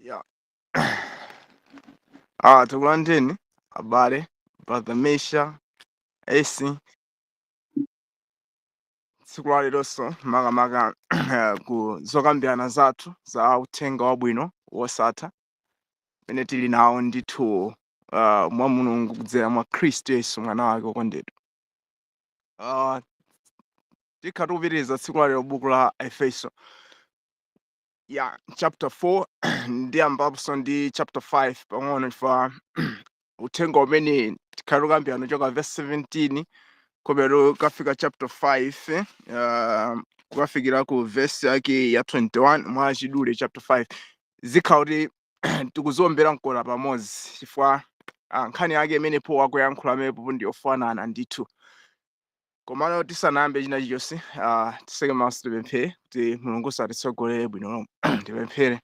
Yeah. Tukulandeni abale brother Mesha Esi tsiku la leronso makamaka ku zokambirana zathu za uthenga wabwino wosatha pene tili nawo ndithu mwa Mulungu kudzera mwa Khristu Yesu mwana wake wokondedwa. Tikha tikupitiriza tsiku la lero buku la Efeso chapter 4 ndi ambaponso ndi chapter 5 pang'ono chifukwa uthenga umene tikhala tikukambirana choka verse 17 komero kafika chapter 5 kukafikira ku verse yake ya 21 mwa chidule chapter 5 zikhala kuti tikuzombera mkola pamodzi chifukwa nkhani yake imene po akuyankhula mepo ndi yofanana ndithu. Komano tisanayambe china chilichonse tiseke maso tipemphere kuti Mulungu atitsogolere bwino. Tipemphere.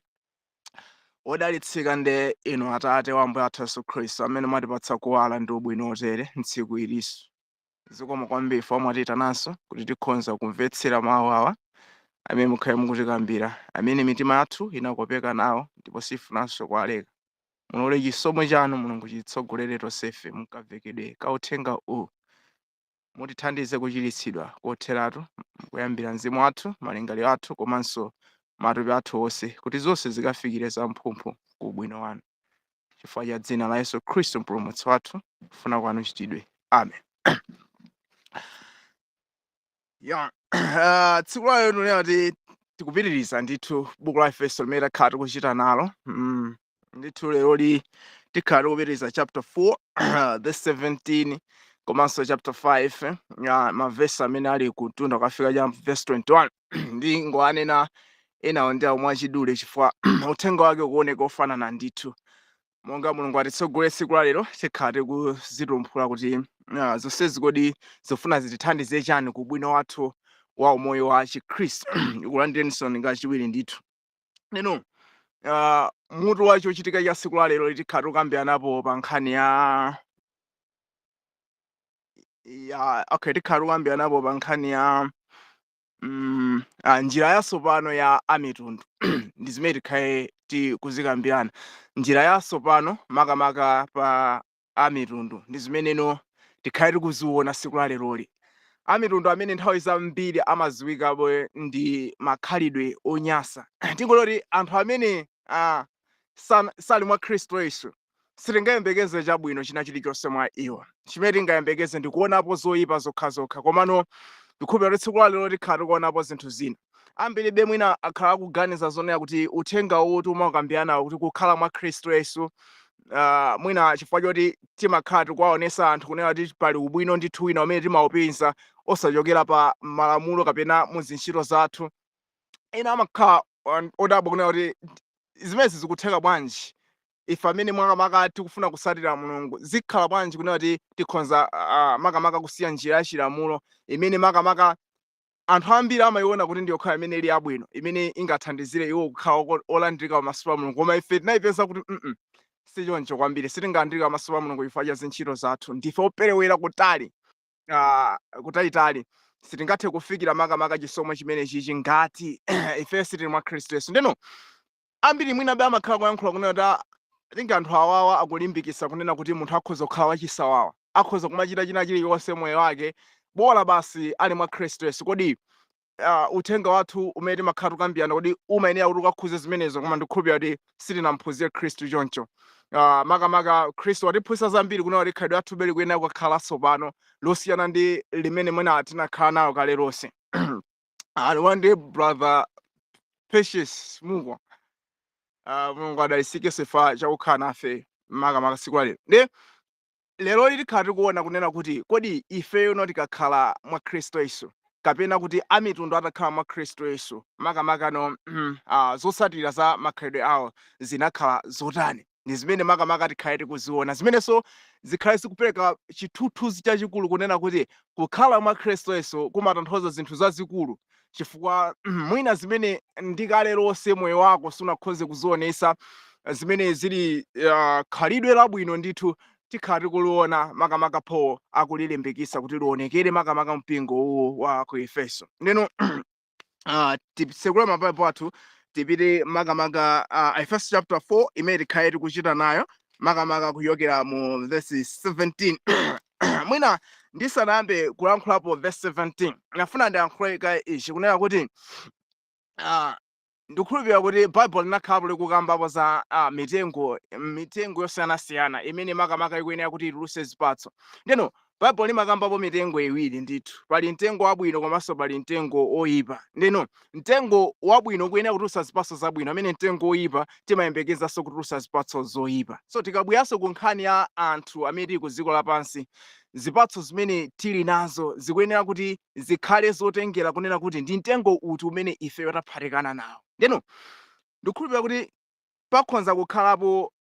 Odalitsika ndi inu Atate wa Ambuye athu Yesu Khristu amene mwatipatsa kuwala ndi ubwino otere tsiku iliso. Zikomo kwambiri chifukwa mwatiyitananso kuti tikhoza kumvetsera mawu awa amene mukhale mukutikambira, amene mitima yathu inakopeka nawo ndipo sifunanso kuwaleka. Mulole chisomo chanu Mulungu chitsogolere tonsefe mukamvekedwe ka uthenga uwu. Mutithandize kuchiritsidwa kotheratu kuyambira mzimu wathu, malingaliro athu komanso matupi athu onse kuti zonse zikafikire zamphumphu ku ubwino wanu. Chifukwa cha dzina la Yesu Khristu mpulumutsi wathu, kufuna kwanu kuchitidwe. Amen. Tsiku la lero tinati tikupitiriza ndithu buku la Efeso limene takhala tikuchita nalo. Ndithu leroli tikhala tikupitiriza chapter 4 verse 17 komanso chapter 5 mavesi amene ali kutunda kukafika cha verse 21 ndi ngoanena enawo ndi awo mwachidule chifukwa uthenga wake ukuoneka ofanana ndithu. Monga Mulungu atitsogolere tsiku la lero tikhala tikuzitumphula kuti zonsezi kodi zofuna zitithandize chani ku bwino wathu wa umoyo wa Chikhristu. Ikulandirenso ngachiwiri ndithu. Neno mutu wa chochitika cha tsiku la lero tikhala tikukambiranapo pa nkhani tikhala tikukambiranapo pa nkhani ya njira yatsopano ya amitundu ndi zimene tikhale tikuzikambirana. Njira yatsopano makamaka pa amitundu ndi zimeneno tikhale tikuziona tsiku la leroli. Amitundu amene nthawi zambiri amadziwikapo ndi makhalidwe onyansa. Tingoti anthu amene sali mwa Khristu Yesu sitingayembekeze chabwino china chilichonse mwa iwo. Chimene tingayembekeze ndi kuonapo zoyipa zokhazokha, komano ndikhulupirira kuti tsiku la lero tikhala tikuonapo zinthu zina. Ambiri mwina akhala akuganiza zonena kuti uthenga uwu timakambirana kuti kukhala mwa Khristu Yesu mwina chifukwa choti timakhala tikuwaonesa anthu kunena kuti pali ubwino ndithu wina umene timaupeza osachokera pa malamulo kapena mu zintchito zathu. Ena amakhala odabwa kunena kuti zimezi zikutheka bwanji ife amene makamaka tikufuna kutsatira Mulungu, zikhala bwanji kunena kuti tikhoza makamaka kusiya njira ya chilamulo imene makamaka anthu ambiri amayiona kuti ndi yokhala imene ili yabwino, imene ingathandizire iwo kukhala olandirika pamaso pa Mulungu. Koma ife tinayipeza kuti sichoncho kwambiri, sitingalandirika pamaso pa Mulungu chifukwa cha zintchito zathu. Ndife operewera kutalitali, sitingathe kufikira makamaka chisomo chimene chichi ngati ife sitili mwa Khristu Yesu. Ndeno ambiri mwina amakhala kuyankhula kunena kuti tinga anthu awawa akulimbikitsa kunena kuti munthu akhoza kukhala wachisawawa, akhoza kumachita china chilichonse moyo wake bora basi ali mwa Khristu Yesu. Kodi uthenga wathu umene timakhala tikukambirana kodi umayenera kuti ukakhuze zimenezo? Koma ndikhulupirira kuti sitinamphunzire Khristu choncho. Makamaka Khristu watiphunzitsa zambiri kunena kuti khalidwe lathu likuyenera kukhala latsopano losiyana ndi limene mwina tinakhala nalo kale lonse. One day brother Precious Mungwa, Mulungu adalitsike chifukwa chakukhala nafe makamaka tsiku la lero. Ndi lero tikhala tikuona kunena kuti kodi ifeyo tikakhala mwa Khristu Yesu kapena kuti amitundu atakhala mwa Khristu Yesu makamaka zotsatira za makhalidwe awo zinakhala zotani. Ndi zimene makamaka tikhale tikuziona, zimenenso zikhale zikupereka chithunzi chachikulu kunena kuti kukhala mwa Khristu Yesu kumatanthauza zinthu zazikulu, chifukwa mwina zimene ndikale lonse moyo wako sunakhoze kuzionesa zimene zili khalidwe labwino ndithu tikhala tikuliona makamaka po akulilimbikitsa kuti lionekere makamaka mpingo uwu wa ku Efeso. Ndeno tisekule mabaibulo athu tipite makamaka Efeso chapter 4 imene tikhale tikuchita nayo makamaka kuyokera mu verse 17. Mwina ndisanayambe kulankhulapo verse 17 nafuna ndiyankhuleka ichi kunena kuti ndikhulupirira kuti Bible linakhala likukambapo za mitengo yosiyanasiyana imene makamaka ikuyenera kuti itulutse zipatso. Ndeno Bible limakambapo mitengo iwiri ndithu, pali mtengo wabwino komanso pali mtengo oyipa. Ndeno mtengo wabwino ukuyenera kutulutsa zipatso zabwino, amene mtengo oyipa timayembekezanso kutulutsa zipatso zoyipa. So tikabweranso ku nkhani ya anthu amene tili ku dziko lapansi, zipatso zimene tili nazo zikuyenera kuti zikhale zotengera kunena kuti ndi mtengo uti umene ifeyo taphatikana nawo. Ndeno ndikhulupirira kuti pakhonza kukhalapo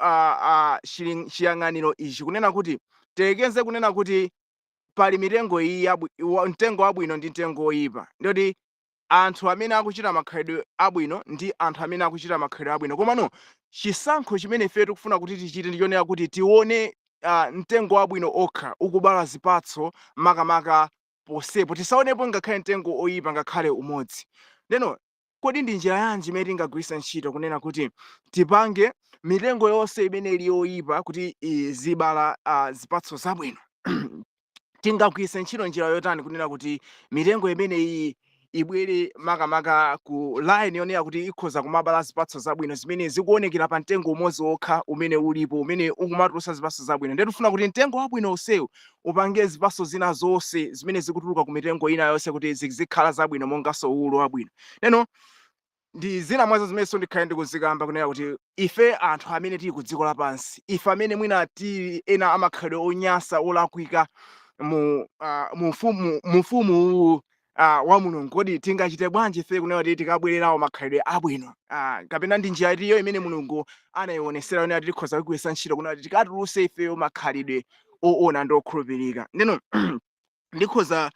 chiyang'aniro ichi kunena kuti tekeze kunena kuti pali mitengo iyi mtengo wabwino ndi mtengo oyipa. Ndoti anthu amene akuchita makhalidwe abwino ndi anthu amene akuchita makhalidwe abwino, komano chisankho chimene ife tikufuna kuti tichite ndichonera kuti tione mtengo wabwino okha ukubala zipatso makamaka posepo, tisaonepo ngakhale mtengo oyipa ngakhale umodzi. Ndeno kodi ndi njira yanji imene tingagwiritse ntchito kunena kuti tipange mitengo yonse imene ili yoyipa kuti izibala zipatso zabwino? Tingagwiritse ntchito njira yotani kunena kuti mitengo imene iyi ibwere makamaka ku line yonena kuti ikhoza kumabala zipatso zabwino zimene zikuonekera pa mtengo umodzi okha umene ulipo umene ukumatulutsa zipatso zabwino. Ndiye tifuna kuti mtengo wabwino usewu upange zipatso zina zonse zimene zikutuluka ku mitengo ina yonse kuti zikhala zabwino monganso ulo wabwino. Neno ndi zina mwazo zimene ndikhale ndikuzikamba kunena kuti ife anthu amene tili ku dziko lapansi, ife amene mwina tili ena amakhalidwe onyansa olakwika mu ufumu wa Mulungu, kodi tingachite bwanji ife kunena kuti tikabwererawo makhalidwe abwino? Kapena ndi njira itiyo imene Mulungu anayionesera yonena kuti tikhoza kugwiritsa ntchito kunena kuti tikatulutse ifeyo makhalidwe oona ndi okhulupirika. Ndeno ndikhoza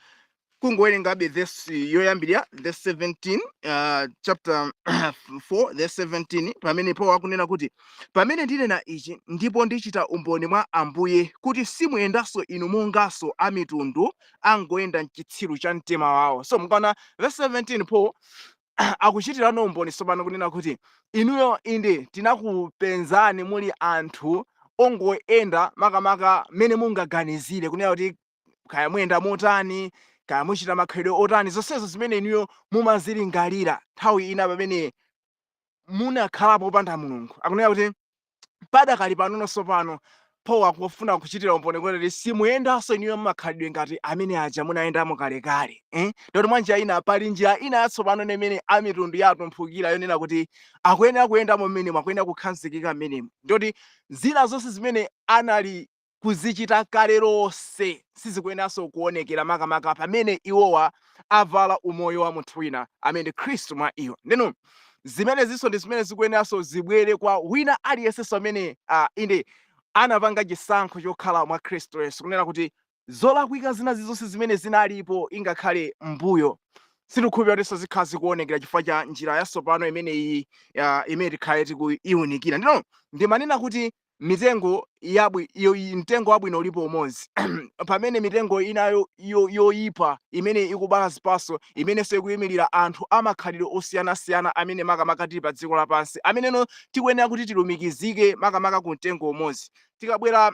kungowerengabe verse yoyambirira verse 17 chapter 4 verse 17 pamene Paulo akunena kuti pamene ndinena ichi ndipo ndichita umboni mwa Ambuye kuti simuyendanso inu monganso a mitundu angoyenda mchitsiru cha mtima wawo. So mukaona verse 17 Paulo akuchitirano umboni tsopano kunena kuti inuyo inde tinakupenzani muli anthu ongoyenda makamaka mmene mungaganizire kunena kuti kaya muyenda motani, kaya muchita makhalidwe otani, zonsezo zimene inuyo mumazilingalira nthawi ina pamene munakhalapo popanda Mulungu. Akunena kuti padakali panonso pano Paulo akufuna kuchitira umboni kuti simuyendanso inuyo makhalidwe ngati amene aja munayendamo kalekale. Ndoti mwa njira ina pali njira ina yatsopano imene a mitundu yatumphukira yonena kuti akuyenera kuyendamo mmenemo, akuyenera kukhazikika mmenemo. Ndoti zina zonse zimene anali kuzichita kale lonse sizikuyeneranso kuonekera makamaka pamene iwowa avala umoyo wa munthu wina amene Khristu mwa iwo. Ndeno zimenezinso ndi zimene zikuyeneranso zibwere kwa wina aliyensenso amene inde anapanga chisankho chokhala mwa Khristu Yesu, kunena kuti zolakwika zina zonse zimene zinalipo ingakhale mbuyo sitikhulupirira kuti zikhala zikuonekera chifukwa cha njira yatsopano imeneyi imene tikhale tikuiwunikira. Ndino ndimanena kuti mitengo wabwino ulipo umodzi pamene mitengo inayo yoyipa imene ikubala zipatso imenenso ikuyimirira anthu amakhalidwe osiyanasiyana amene makamaka tili pa dziko lapansi, ameneno tikuyenera kuti tilumikizike makamaka ku mtengo umodzi. Tikabwera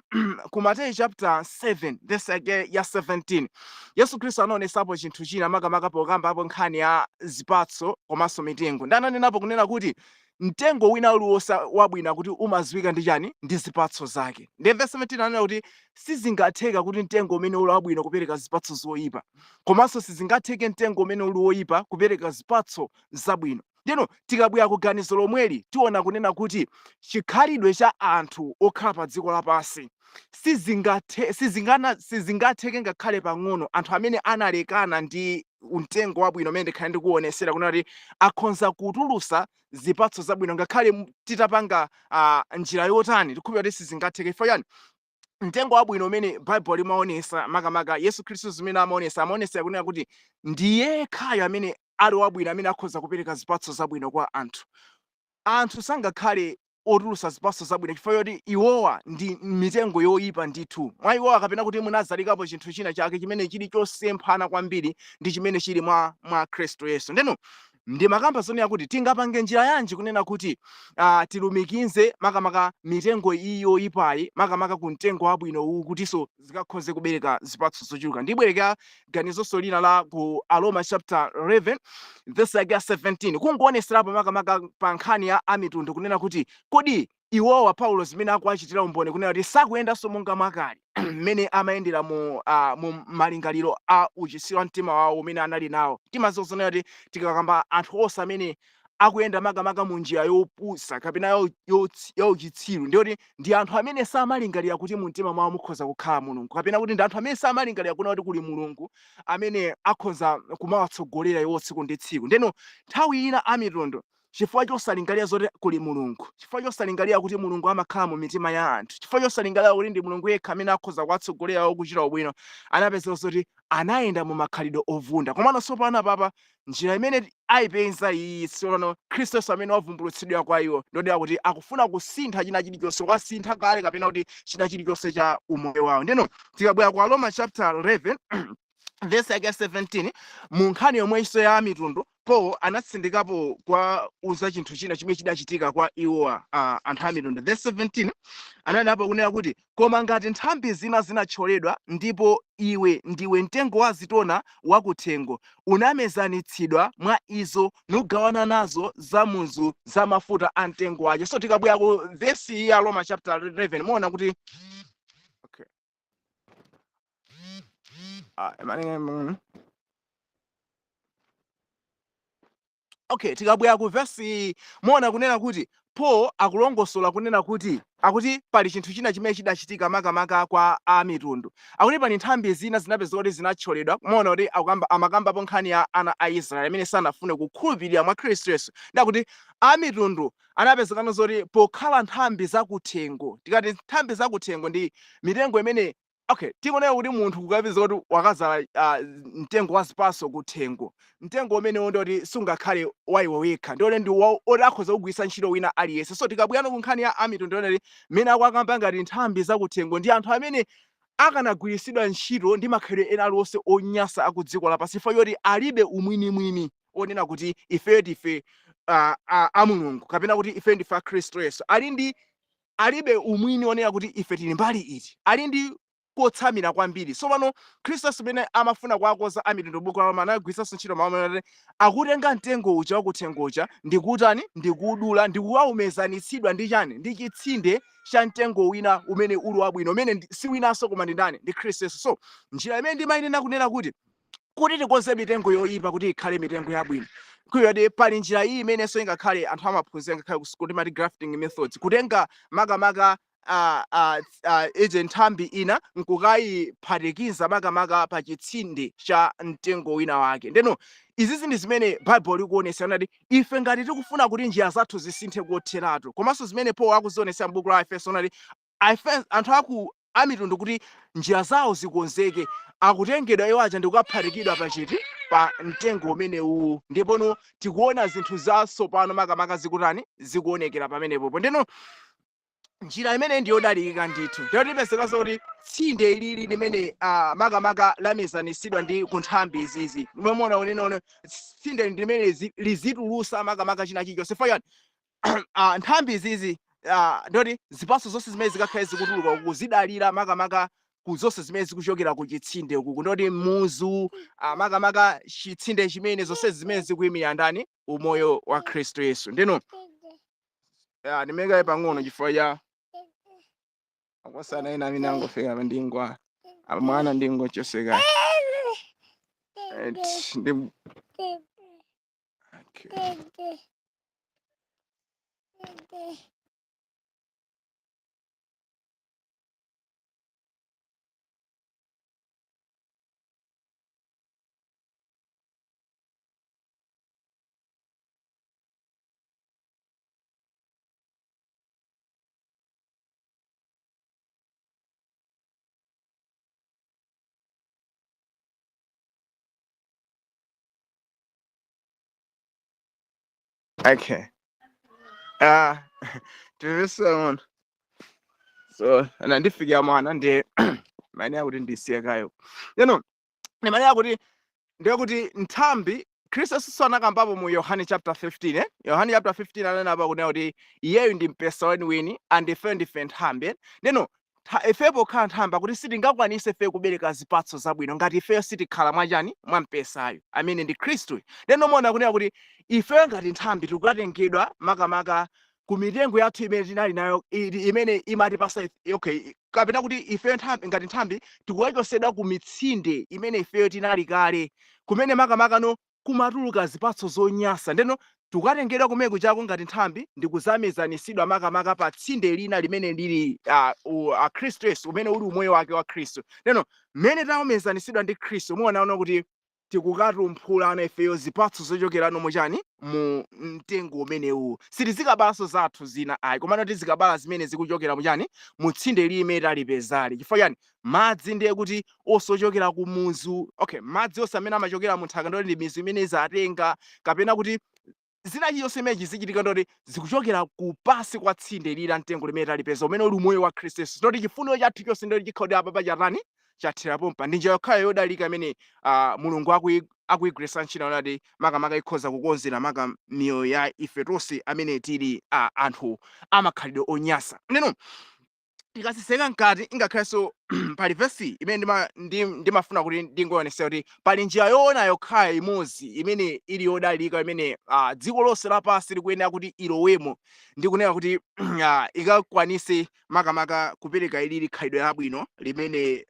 ku Mateyu chapter 7 verse ya 17 Yesu Khristu anaonesapo chinthu china makamaka pokambapo nkhani ya zipatso komanso mitengo. Ndananenapo kunena kuti mtengo wina uliwonse wabwino kuti umaziwika ndi chani? Ndi zipatso zake. Ndi verse 17 anena kuti sizingatheka kuti mtengo umene uli wabwino kupereka zipatso zoyipa, komanso sizingatheke mtengo umene uli woyipa kupereka zipatso zabwino. Ndeno tikabwera kuganizo lomweli tiona kunena kuti chikhalidwe cha anthu okhala pa dziko lapansi sizingatheke ngakhale pang'ono anthu amene analekana ndi mtengo wabwino umene ndikhale ndikuonesera kunena kuti akhoza kutulutsa zipatso zabwino ngakhale titapanga njira yotani tikhulupirira kuti sizingatheke. Chifukwa chani? Mtengo wabwino umene Bible limaonesa makamaka Yesu Khristu zimene amaonesera kunena kuti ndiye yekhayo amene ali wabwino amene akhoza kupereka zipatso zabwino kwa anthu. Anthu sangakhale otulutsa zipatso zabwino chifukwa choti iwowa ndi mitengo yoyipa ndithu. Mwa iwowa kapena kuti munazalikapo chinthu china chake chimene chili chosemphana kwambiri ndi chimene chili mwa Khristu Yesu. Ndeno ndi makamba zonena kuti tingapange njira yanji kunena kuti tilumikize makamaka mitengo iyo ipayi makamaka ku mtengo wabwino uwu kutinso zikakhoze kubereka zipatso zochuluka. Ndibwereka ganizonso lina la ku Aroma chapter 11 verse 17 kungoonetserapo makamaka pa nkhani ya amitundu kunena kuti kodi iwowa Paulo zimene akuachitira umboni kunena kuti sakuyendanso monga mwakale mmene amayendera mu malingaliro a uchitsiro wa mtima wawo umene anali nawo. Timazozonera kuti tikakamba anthu onse amene akuyenda makamaka mu njira yopusa kapena ya uchitsiro ndiyoti ndi anthu amene samalingalira kuti mu mtima mwawo mukhoza kukhala Mulungu, kapena kuti ndi anthu amene samalingalira kuona kuti kuli Mulungu amene akhoza kumawatsogolera iwo tsiku ndi tsiku. Ndeno nthawi ina amitundu chifukwa chosalingalira zoti kuli Mulungu, chifukwa chosalingalira kuti Mulungu amakhala mu mitima ya anthu, chifukwa chosalingalira kuti ndi Mulungu yekha amene akhoza kuwatsogolera iwo kuchita ubwino, anapeza kuti anayenda mu makhalidwe ovunda. Komano tsopano papa njira imene ayipeza iyi tsopano Khristu Yesu amene wavumbulutsidwa kwa iwo ndodera kuti akufuna kusintha china chilichonse, kwasintha kale kapena kuti china chilichonse cha umoyo wawo. Ndeno tikabwera ku Aroma chapter 11 verse 17 mu nkhani yomwenso ya mitundu Paul anatsindikapo kwa uza chinthu china chimene chidachitika kwa iwowa anthu a mitundu. Verse 17 ananenapo kunena kuti koma ngati nthambi zina zinathyoledwa ndipo iwe ndiwe mtengo wa zitona wakuthengo unamezanitsidwa mwa izo nugawana nazo zamuzu za mafuta a mtengo wake. So tikabwera ku verse ya Roma chapter 11 muona kuti tikabwera ku verse muona kunena kuti Paul akulongosola kunena kuti akuti pali chinthu china chimene chidachitika makamaka kwa amitundu. Akuti pali nthambi zina zinapeza kuti zinathyoledwa, muona kuti amakambapo nkhani ya ana a Israeli amene sanafune kukhulupirira mwa Khristu Yesu. Ndakuti amitundu anapezekana zoti pokhala nthambi zakuthengo, tikati nthambi zakuthengo ndi mitengo imene tikonera kuti munthu kukapeza kuti wakazala mtengo wa zipatso kuthengo, mtengo umene ndoti sungakhale waiwe wekha ndione ndi oti akhoza kugwiritsa ntchito wina aliyense. So tikabwera ku nkhani ya amitundu ndioneti mmene akukamba ngati nthambi zakuthengo ndi anthu amene akanagwiritsidwa ntchito ndi makhalidwe ena aliwonse onyasa aku dziko lapansi chifukwa choti alibe umwinimwini onena kuti ifeyo ndife a Mulungu kapena kuti ife ndife a Khristu Yesu, alibe umwini onena kuti ife tili mbali iti, ali ndi kotsamira kwambiri. So pano Khristu Yesu amene amafuna kuwakoza amitundu buku la Roma anagwiritsanso ntchito mawu amene akutenga mtengo uja wakuthengo uja ndikutani ndikudula ndikuwaumezanitsidwa ndi chani ndi chitsinde cha mtengo wina umene uli wabwino umene si winanso koma ndi ndani ndi Khristu Yesu. So njira imene ndimayinena kunena kuti tikonze mitengo yoyipa kuti ikhale mitengo yabwino kuyode pali njira iyi imenenso ingakhale anthu amaphunzira ngakhale ku school timati grafting methods, kutenga makamaka nthambi ina nkukayiphatikiza makamaka pa chitsinde cha mtengo wina wake. Ndeno izizi ndi zimene Bible likuonesa kuti ife ngati tikufuna kuti njira zathu zisinthe kotheratu, komanso zimene Paul akuzionesa m'buku la Efeso kuti anthu amitundu kuti njira zawo zikonzeke akutengedwa iwo aja ndikukaphatikidwa pa mtengo umene uwu, ndipono tikuona zinthu zatsopano makamaka zikutani zikuonekera pamenepopo. Ndeno njira imene ndiyodalirika ndithu ndiyotipezekaso kuti tsinde ilili limene makamaka lamezanitsidwa ndi ku nthambi izizi momona unenono tsinde limene lizitulusa makamaka china chilichonse fayani nthambi izizi ndoti zipatso zonse zimene zikakhale zikutuluka uku zidalira makamaka ku zonse zimene zikuchokera ku chitsinde uku ndoti muzu makamaka chitsinde chimene zonse zimene zikuyimira ndani umoyo wa Khristu Yesu. Ndeno ndimekaye pang'ono chifukwa cha akwasana ena amene angofika ndingwa mwana ndingochoseka tivisona so nandifikira mwana ndi mane akuti ndisiyekayo. Ndeno ndimane akuti ndiye kuti nthambi Khristu Yesu anakambapo mu Yohane chapter 15 Yohane chapter 15 anena apa kunena kuti iyeyu ndi mpesa weniweni andife ndife nthambi neno ifepo khala nthamba kuti sitingakwanise ife kubereka zipatso zabwino ngati ifeyo sitikhala mwachani mwa mpesayo amene ndi Khristu. Neno mona kunena kuti ifeyo ngati nthambi tikukatengedwa makamaka ku mitengo yathu imene tinali nayo imene imatipasa okay kapena kuti ifeyo ngati nthambi tikukachosedwa ku mitsinde imene ifeyo tinali kale kumene makamaka kumatuluka zipatso zonyasa ndeno tukatengedwa kumene chako ngati nthambi ndikuzamezanisidwa makamaka pa tsinde lina limene lili Khristu Yesu umene uli umoyo wake wa Khristu. Neno mmene tamezanisidwa ndi Khristu muonaona kuti tikukatumpulana ifeyo zipatso zochokerano muchani mu mtengo umenewu sitizikabalanso zathu zina ayi komano tizikabala zimene zikuchokera muchani mu tsinde limene talipezali chifukwa chani madzi ndiye kuti osochokera ku muzu okay madzi onse amene amachokera mu nthaka ndoti ndi mizu imene izatenga kapena kuti zina chiyonse imene zichitika ndoti zikuchokera kupasi kwa tsinde lila mtengo limene talipeza umene uli umoyo wa Khristu Yesu ndoti chifuniro chathu chonse ndoti chikhaudi apa pachatani chathirapompa ndi njira yokhayo yodalika imene Mulungu akuyigwiritsa ntchito nati makamaka ikhoza kukonzera miyoyo ya ife tonse amene tili anthu amakhalidwe onyasa. Neno tikasiseka mkati ingakhalenso pali vesi imene ndimafuna kuti ndingoyonesa kuti pali njira yoona yokhayo imodzi imene ili yodalika imene dziko lonse lapansi likuyenera kuti ilowemo ndi kunena kuti ikakwanise makamaka kupereka ilili khalidwe labwino limene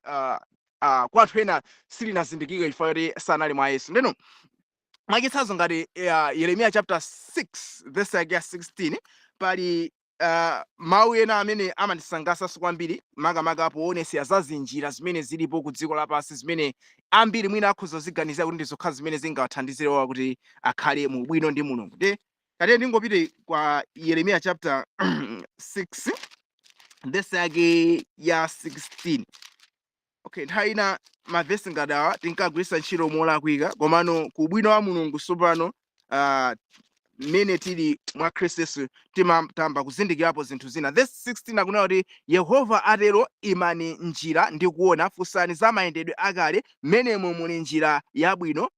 kwathu ena silinazindikike chifukwa kuti sanali mwa Yesu. Ndeno mwachitsanzo ngati Yeremiya chapter 6 verse yake ya 16 pali mawu ena amene amandisangalatsa kwambiri makamaka poonesa zazinjira zimene zilipo ku dziko lapansi zimene ambiri mwina akhoza ziganiza kuti ndizokhala zimene zingawathandizire kuti akhale mu bwino ndi Mulungu. Kati ndingopite kwa Yeremiya chapter 6 verse yake ya 16 okay nthawi ina mavesi ngati awa tinkagwiritsa ntchito molakwika komano ku bwino wa Mulungu tsopano mmene tili mwa Khristu Yesu timatamba kuzindikirapo zinthu zina. Verse 16 akunena kuti Yehova atero imani njira ndi kuona funsani za mayendedwe akale mmenemo muli njira yabwino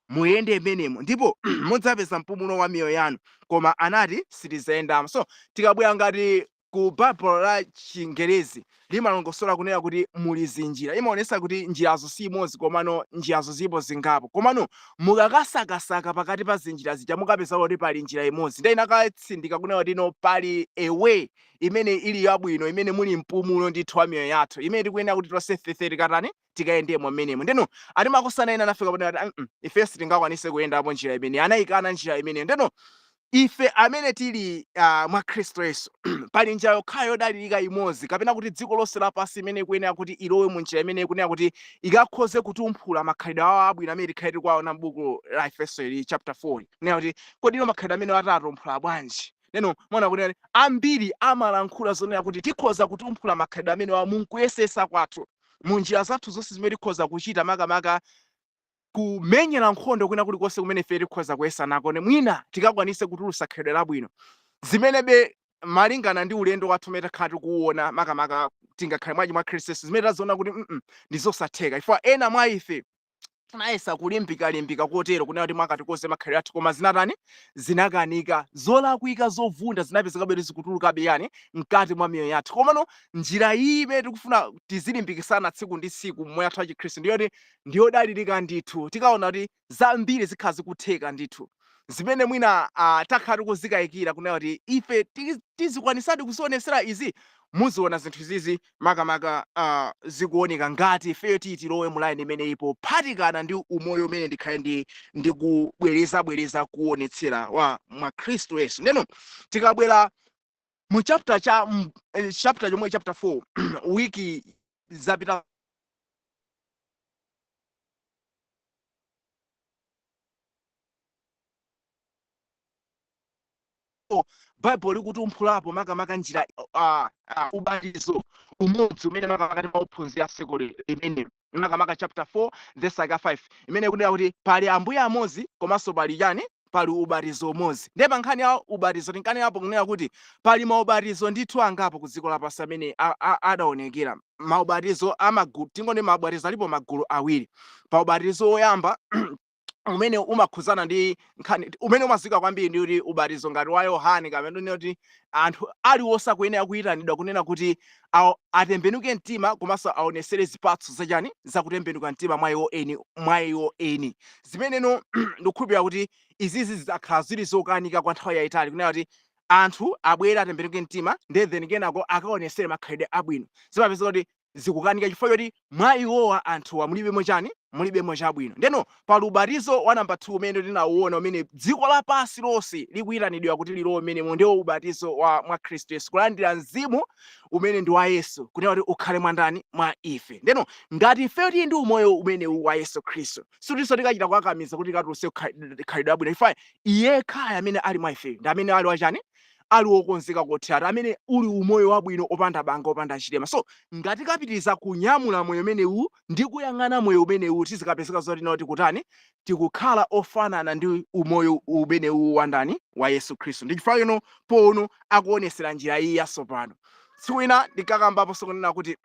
muyende mmenemo ndipo mudzapeza mpumulo wa miyoyo yanu koma anati sitizayendamo. So tikabwera ngati ku Bible la Chingerezi limalongosola kunena kuti muli zinjira imaonesa kuti njirazo si imodzi komano njirazo zipo zingapo komano mukakasakasaka pakati pa zinjira zija mukapeza kuti pali njira imodzi ndi inakatsindika kunena kuti pali a way imene ili yabwino imene muli mpumulo ndithu wa miyoyo yathu imene tikuyenera kuti tonse tikatani tikayendemo mmenemo. Ndeno atimakosana ena anafika kunena kuti ife sitingakwanise kuyendapo njira imene anayikana njira imene. Ndeno ife amene tili mwa Khristu Yesu pali njira yokhayo yodalirika imodzi kapena kuti dziko lonse lapansi imene ikuyenera kuti ilowe mu njira imene ikunena kuti ikakhoze kutumphula makhalidwe awo abwino amene tikhalire kwaona m'buku la Efeso chapter 4 kunena kuti kodi makhalidwe amene atatumphula bwanji. Neno mona kuti ambiri amalankhula zonena kuti tikhoza kutumphula makhalidwe amene wa munkuyesesa kwathu mu njira zathu zonse zimene tikhoza kuchita makamaka kumenyera nkhondo kwina kulikonse kumene ife tikhoza kuyesa nako mwina tikakwanise kutulutsa khalidwe labwino zimenebe malingana ndi ulendo wathu umene takhala tikuwona makamaka tingakhale mwaji mwa Khristu Yesu zimene taziona kuti ndizosatheka chifukwa ena mwa ife tinayesa kulimbika kotero kunena kuti mwakatikonse makhalidwe athu koma zinatani zinakanika zolakwika zovunda zinapezeka bwino zikutulukabe yani mkati mwa miyoyo yathu komano njira iyi imene tikufuna tizilimbikisana tsiku ndi tsiku mmoyo wathu wa Chikhristu ndiyodalirika ndithu tikaona kuti zambiri zikhala zikutheka ndithu zimene mwina takhala tikuzikayikira kunena kuti ife tizikwanisadi kuzionesera izi muziona zinthu zizi makamaka zikuoneka ngati ifeyo tilowe mu line imene ipo phatikana ndi umoyo umene ndikhale ndikubwereza kuonetsera wa mwa Khristu Yesu. Neno tikabwera mu chapter chomwe chapter 4 wiki zapita Bible likutumphulapo makamaka njira ubatizo umodzi umene makamaka timaphunzira tsiku limene makamaka chapter 4 verse 5 imene ikunena kuti pali ambuye amodzi komanso pali yani pali ubatizo umodzi. Ndiye pa nkhani ya ubatizo tinkanenapo kunena kuti pali maubatizo ndithu angapo ku dziko lapansi amene adaonekera maubatizo amagulu tingone maubatizo alipo magulu awiri. Pa ubatizo woyamba umene umakhuzana ndi nkhani umene umazika kwambiri ndi kuti ubatizo ngati wa Yohane kapena kuti anthu aliwonse akuyenera kuyitanidwa kunena kuti atembenuke mtima komanso aonesere zipatso zachani zakutembenuka mtima mwa iwo eni zimeneno ndikukhulupirira kuti izizi zidzakhala zili zokanika kwa nthawi yayitali kunena kuti anthu abwera atembenuke mtima then kenako akaonesere makhalidwe abwino zimapezeka kuti zikukanika chifukwa choti mwa iwowa anthuwa mulibemo chani mulibemo chabwino ndeno pali ubatizo wa namba 2 umene tinawuona umene dziko lapansi lonse likuyitanidwa kuti lilowe umenemo ndiwo ubatizo wa mwa Khristu Yesu kulandira mzimu umene ndi wa Yesu kunena kuti ukhale mwandani mwa ife ndeno ngati ife tili ndi umoyo umene wa Yesu Khristu sitinso tikachita kukakamiza kuti katuluse khalidwe abwino chifukwa iye khaya amene ali mwa ife ndi amene ali wachani ali wokonzeka kothera amene uli umoyo wabwino opanda banga opanda chilema so ngati kapitiriza kunyamula moyo umenewu ndi kuyang'ana moyo umenewu tizikapezeka zoti noti kutani tikukhala ofanana ndi umoyo umenewu wandani wa Yesu Khristu ndi chifukwa chino pono akuonesera njira iyi yatsopano tsiku ina ndikakambapo sokunena kuti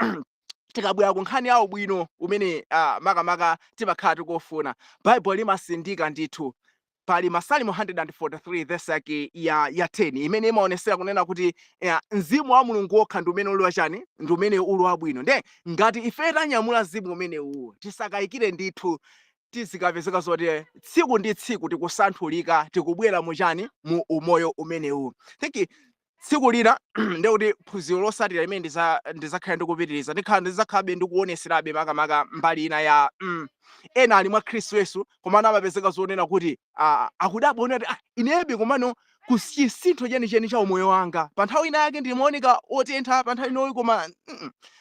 tikabwera ku nkhani yawo bwino umene makamaka timakhala tikufuna Bible limasindika ndithu pali Masalimo 143 verse yake ya 10 imene imaonesera kunena kuti mzimu wa Mulungu wokha ndi umene uli wachani ndi umene uli wabwino nde ngati ife tanyamula mzimu umene uwu tisakayikire ndithu tizikapezeka zoti tsiku ndi tsiku tikusanthulika tikubwera muchani mu umoyo umene uwu thinki tsiku lina ndekuti phunziro losatira limene ndizakhala ndikupitiriza ndizakhabe ndikuoneserabe makamaka mbali ina ya ena ali mwa Khristu Yesu komano amapezeka zonena kuti akudabwa kuti inebe komano kusintho chenicheni cha umoyo wanga pa nthawi ina yake ndimaoneka otentha pa nthawi inoyi koma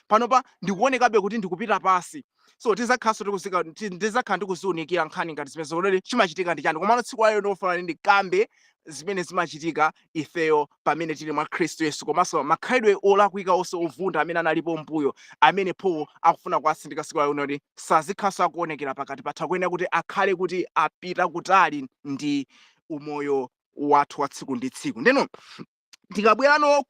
panopa ndikuonekabe kuti ndikupita pasi so tizakhala ndikuziunikira nkhani ngati zimene zonene chimachitika ndi chani komano tsiku layo ndofuna ndikambe zimene zimachitika ifeyo pamene tili mwa Khristu Yesu komanso makhalidwe olakwika onse ovunda amene analipo mbuyo amene po akufuna kuwasindika tsiku layo kuti sazikhaso akuonekera pakati pathu akuyenera kuti akhale kuti apita kutali ndi umoyo wathu wa tsiku ndi tsiku ndeno tikabwerano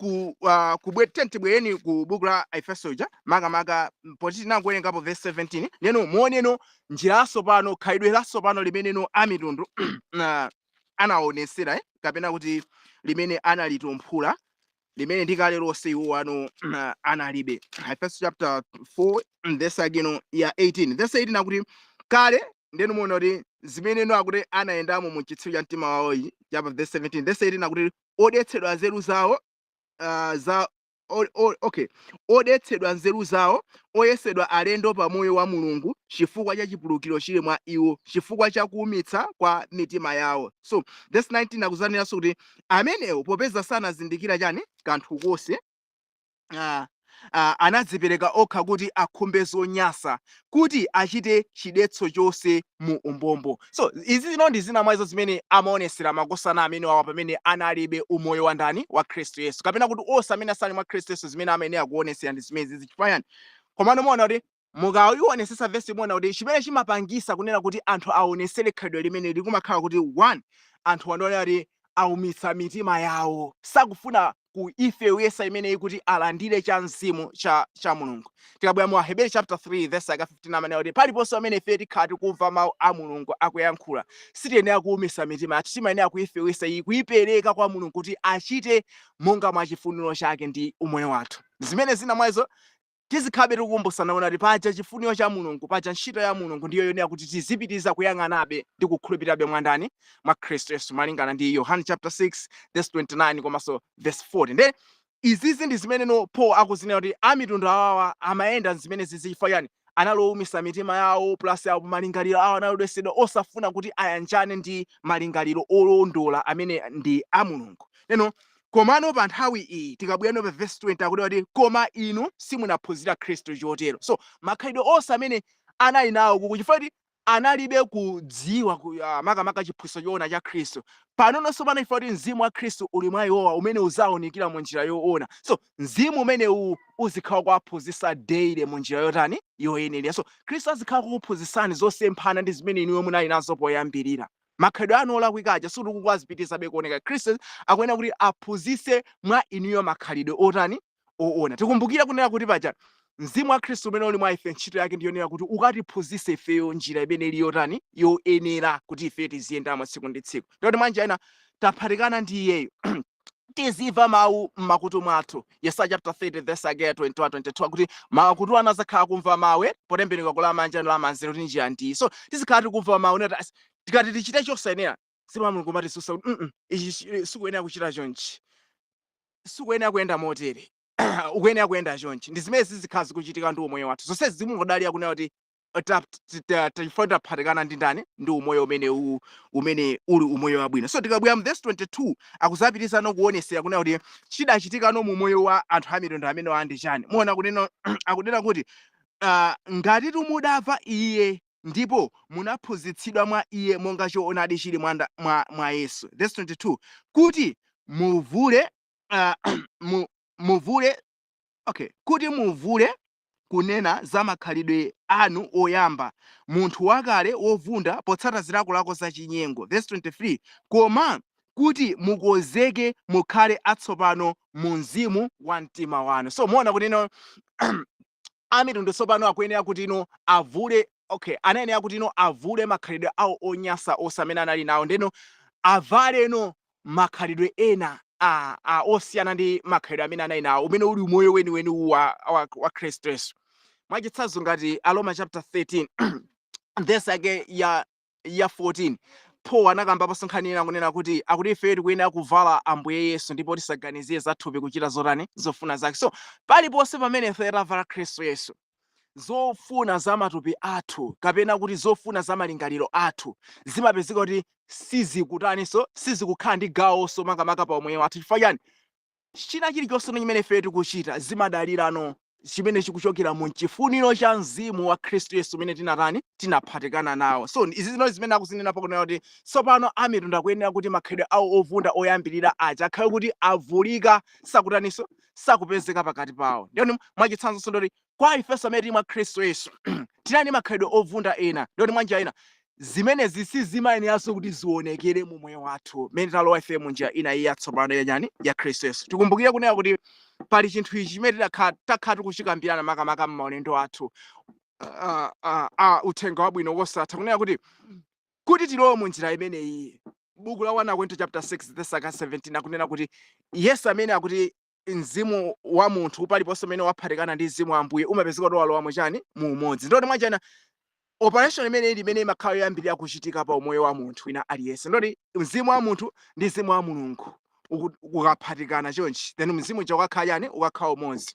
tibwereni ku buku la Efeso makamaka poti tinangowerengapo verse 17 ndeno muoneno njira yatsopano khalidwe latsopano limeneno amitundu anaonesera kapena kuti limene analitumphula limene ndikale lonse iwo ano analibe Efeso chapter 4 verse ageno ya 18 verse 18 akuti kale ndeno muona kuti zimeneno akuti anayendamo mu chitsiru cha mtima wawo chapa verse 17 verse 18 akuti odetsedwa nzeru zawo odetsedwa nzeru zawo oyesedwa alendo pa moyo wa Mulungu chifukwa cha chipulukiro chili mwa iwo chifukwa cha kuumitsa kwa mitima yawo so verse 19 akuzaniranso kuti amenewo popeza sanazindikira chani kanthu konse anadzipereka okha kuti akhumbe zonyasa kuti achite chidetso chonse mu umbombo so izi zino ndi zina mwa izo zimene amaonesera makosana amene wawa pamene analibe umoyo wa ndani wa Khristu Yesu kapena kuti onse amene asali mwa Khristu Yesu zimene amayenera kuonesera ndi zimene zichifayani komano muona kuti mukawionesesa vesi muona kuti chimene chimapangisa kunena kuti anthu aonesere khalidwe limene likumakhala kuti 1 anthu wandoonera kuti aumitsa mitima yawo sakufuna ku ife uyesa imeneyi kuti alandire cha mzimu cha Mulungu tikabwera mu Aheberi chapter 3 verse 15 amene kuti paliponso amene ife tikhala tikumva mawu a Mulungu akuyankhula sitiyenera kuumitsa mitima yathu timayenera ku ife uyesa iyi kuyipereka kwa Mulungu kuti achite monga mwa chifuniro chake ndi umoyo wathu zimene zina mwazo tizikhabe tikukumbusana kuti paja chifuniro cha Mulungu paja ntchito ya Mulungu ndiyo yonera kuti tizipitiza kuyang'anabe ndi kukhulupirirabe mwandani mwa Khristu Yesu malingana ndi Yohane chapter 6 verse 29 komanso verse 40 nde izizi ndi zimene Paul akuzinena kuti amitundu awawa amayenda zimene zizichifayani analowumisa mitima yawo plus yawo malingaliro awo analodwesedwa osafuna kuti ayanjane ndi malingaliro olondola amene ndi a Mulungu neno komano pa nthawi iyi tikabwera pa verse 20 akuti koma inu simunaphunzira Khristu chotero so makhalidwe onse amene anali nawo kuchifukwa analibe kudziwa makamaka chiphunzitso choona cha Khristu panonso pano chifukwa kuti mzimu wa Khristu uli mwa iwowa umene uzaonekera mu njira yoona so mzimu umene uzikhala kuwaphunzitsa daily mu njira yotani yoyenera so Khristu azikhala kukuphunzitsani zosemphana ndi zimene inuyo munali nazo poyambirira makhalidwe anu olakwikaja sikukwazipitisabe kuoneka Khristu akuyenera kuti aphunzitse mwa inuyo makhalidwe otani oona tikumbukira kunena kuti paja mzimu wa Khristu umene uli mwa ife ntchito yake ndiyonera kuti ukatiphunzitse ifeyo njira imene ili yotani yoyenera kuti ife tiziyendamo tsiku ndi tsiku. Ndiyoti manja ina taphatikana ndi iyeyo tizimva mawu m'makutu mwathu. Yesaya chapter 30 verse again 21-22 kuti makutu anu azakhala kumva mawu potembenuka kula manja la manzere kuti njira ndiyi. So tizikhala tikumva mawu nati tikati tichite chosayenera mzimu wa Mulungu umatisusa kuti ichi sikuyenera kuchita chonchi, sikuyenera kuyenda motere ukuyenera kuyenda chonchi. Ndi zimene zizikhala zikuchitika ndi umoyo wathu. Zonse zimungodalira kunena kuti tifuna taphatikana ndi ndani ndi umoyo umene uli umoyo wabwino. So tikabwera mu verse 22 akuzapitisa nokuonesera kunena kuti chidachitika no mu moyo wa anthu a mitundu amene andi chani. Muona kunena akunena kuti ngati mudamva iye ndipo munaphunzitsidwa mwa iye monga choonadi chili mwa Yesu. Verse 22 kuti kuti muvule kunena za makhalidwe anu oyamba, munthu wakale wovunda potsata zilakolako za chinyengo. Verse 23 koma kuti mukonzeke mukhale atsopano mu mzimu wa mtima wanu. So muona kuti amitundu tsopano akuyenera kuti avule anayenera kuti avule makhalidwe awo onyasa osamene anali nawo ndeno avale makhalidwe ena osiyana ndi makhalidwe amene anali nawo umene uli umoyo weniweni wa Khristu Yesu. Mwachitsanzo ngati Aroma chapter 13 verse yake ya 14 Paul anakamba pasonkhanira kunena kuti akuti ife tikuyenera kuvala Ambuye Yesu ndipo tisaganizire zathupi kuchita zotani zofuna zake. So paliponse pamene ife tavala Khristu Yesu zofuna za matupi athu kapena kuti zofuna za malingaliro athu zimapezeka kuti sizikutaninso sizikukhala ndi gawonso makamaka pa umoyo wathu. Chifukwa chani? China chilichonse chimene ife tikuchita zimadalirano chimene chikuchokera mu chifuniro cha mzimu wa Khristu Yesu umene tinaphatikana nawo. So izi zimene akuzinena pakunena kuti tsopano amitundu akuyenera kuti makhalidwe awo ovunda oyambirira aja akhale kuti avulika sakutaninso sakupezeka pakati pawo. Ndiyoni mwachitsanzo ndoti kwa ifenso amene tili mwa Khristu Yesu tinali makhalidwe ovunda ena ndiyoti mwanja ina zimenezi sizimayeneranso kuti zionekere mu moyo wathu mmene talowa ife mu njira ina yatsopano ya Khristu Yesu. Tikumbukire kunena kuti pali chinthu ichi chimene takhala tikuchikambirana makamaka m'maulendo athu uthenga wabwino wosatha kunena kuti tilowe mu njira imeneyi. Buku la 1 Korinto chapter 6 verse 17 akunena kuti Yesu amene akuti mzimu wa munthu paliponse umene waphatikana ndi mzimu wa Ambuye umapezeka kuti walowa muchani mu umodzi. Ndoti mwachana operation imene imakhala yoyambirira kuchitika pa umoyo wa munthu wina aliyense ndoti mzimu wa munthu ndi mzimu wa Mulungu ukaphatikana chonchi then mzimu ukakhala yani ukakhala umodzi.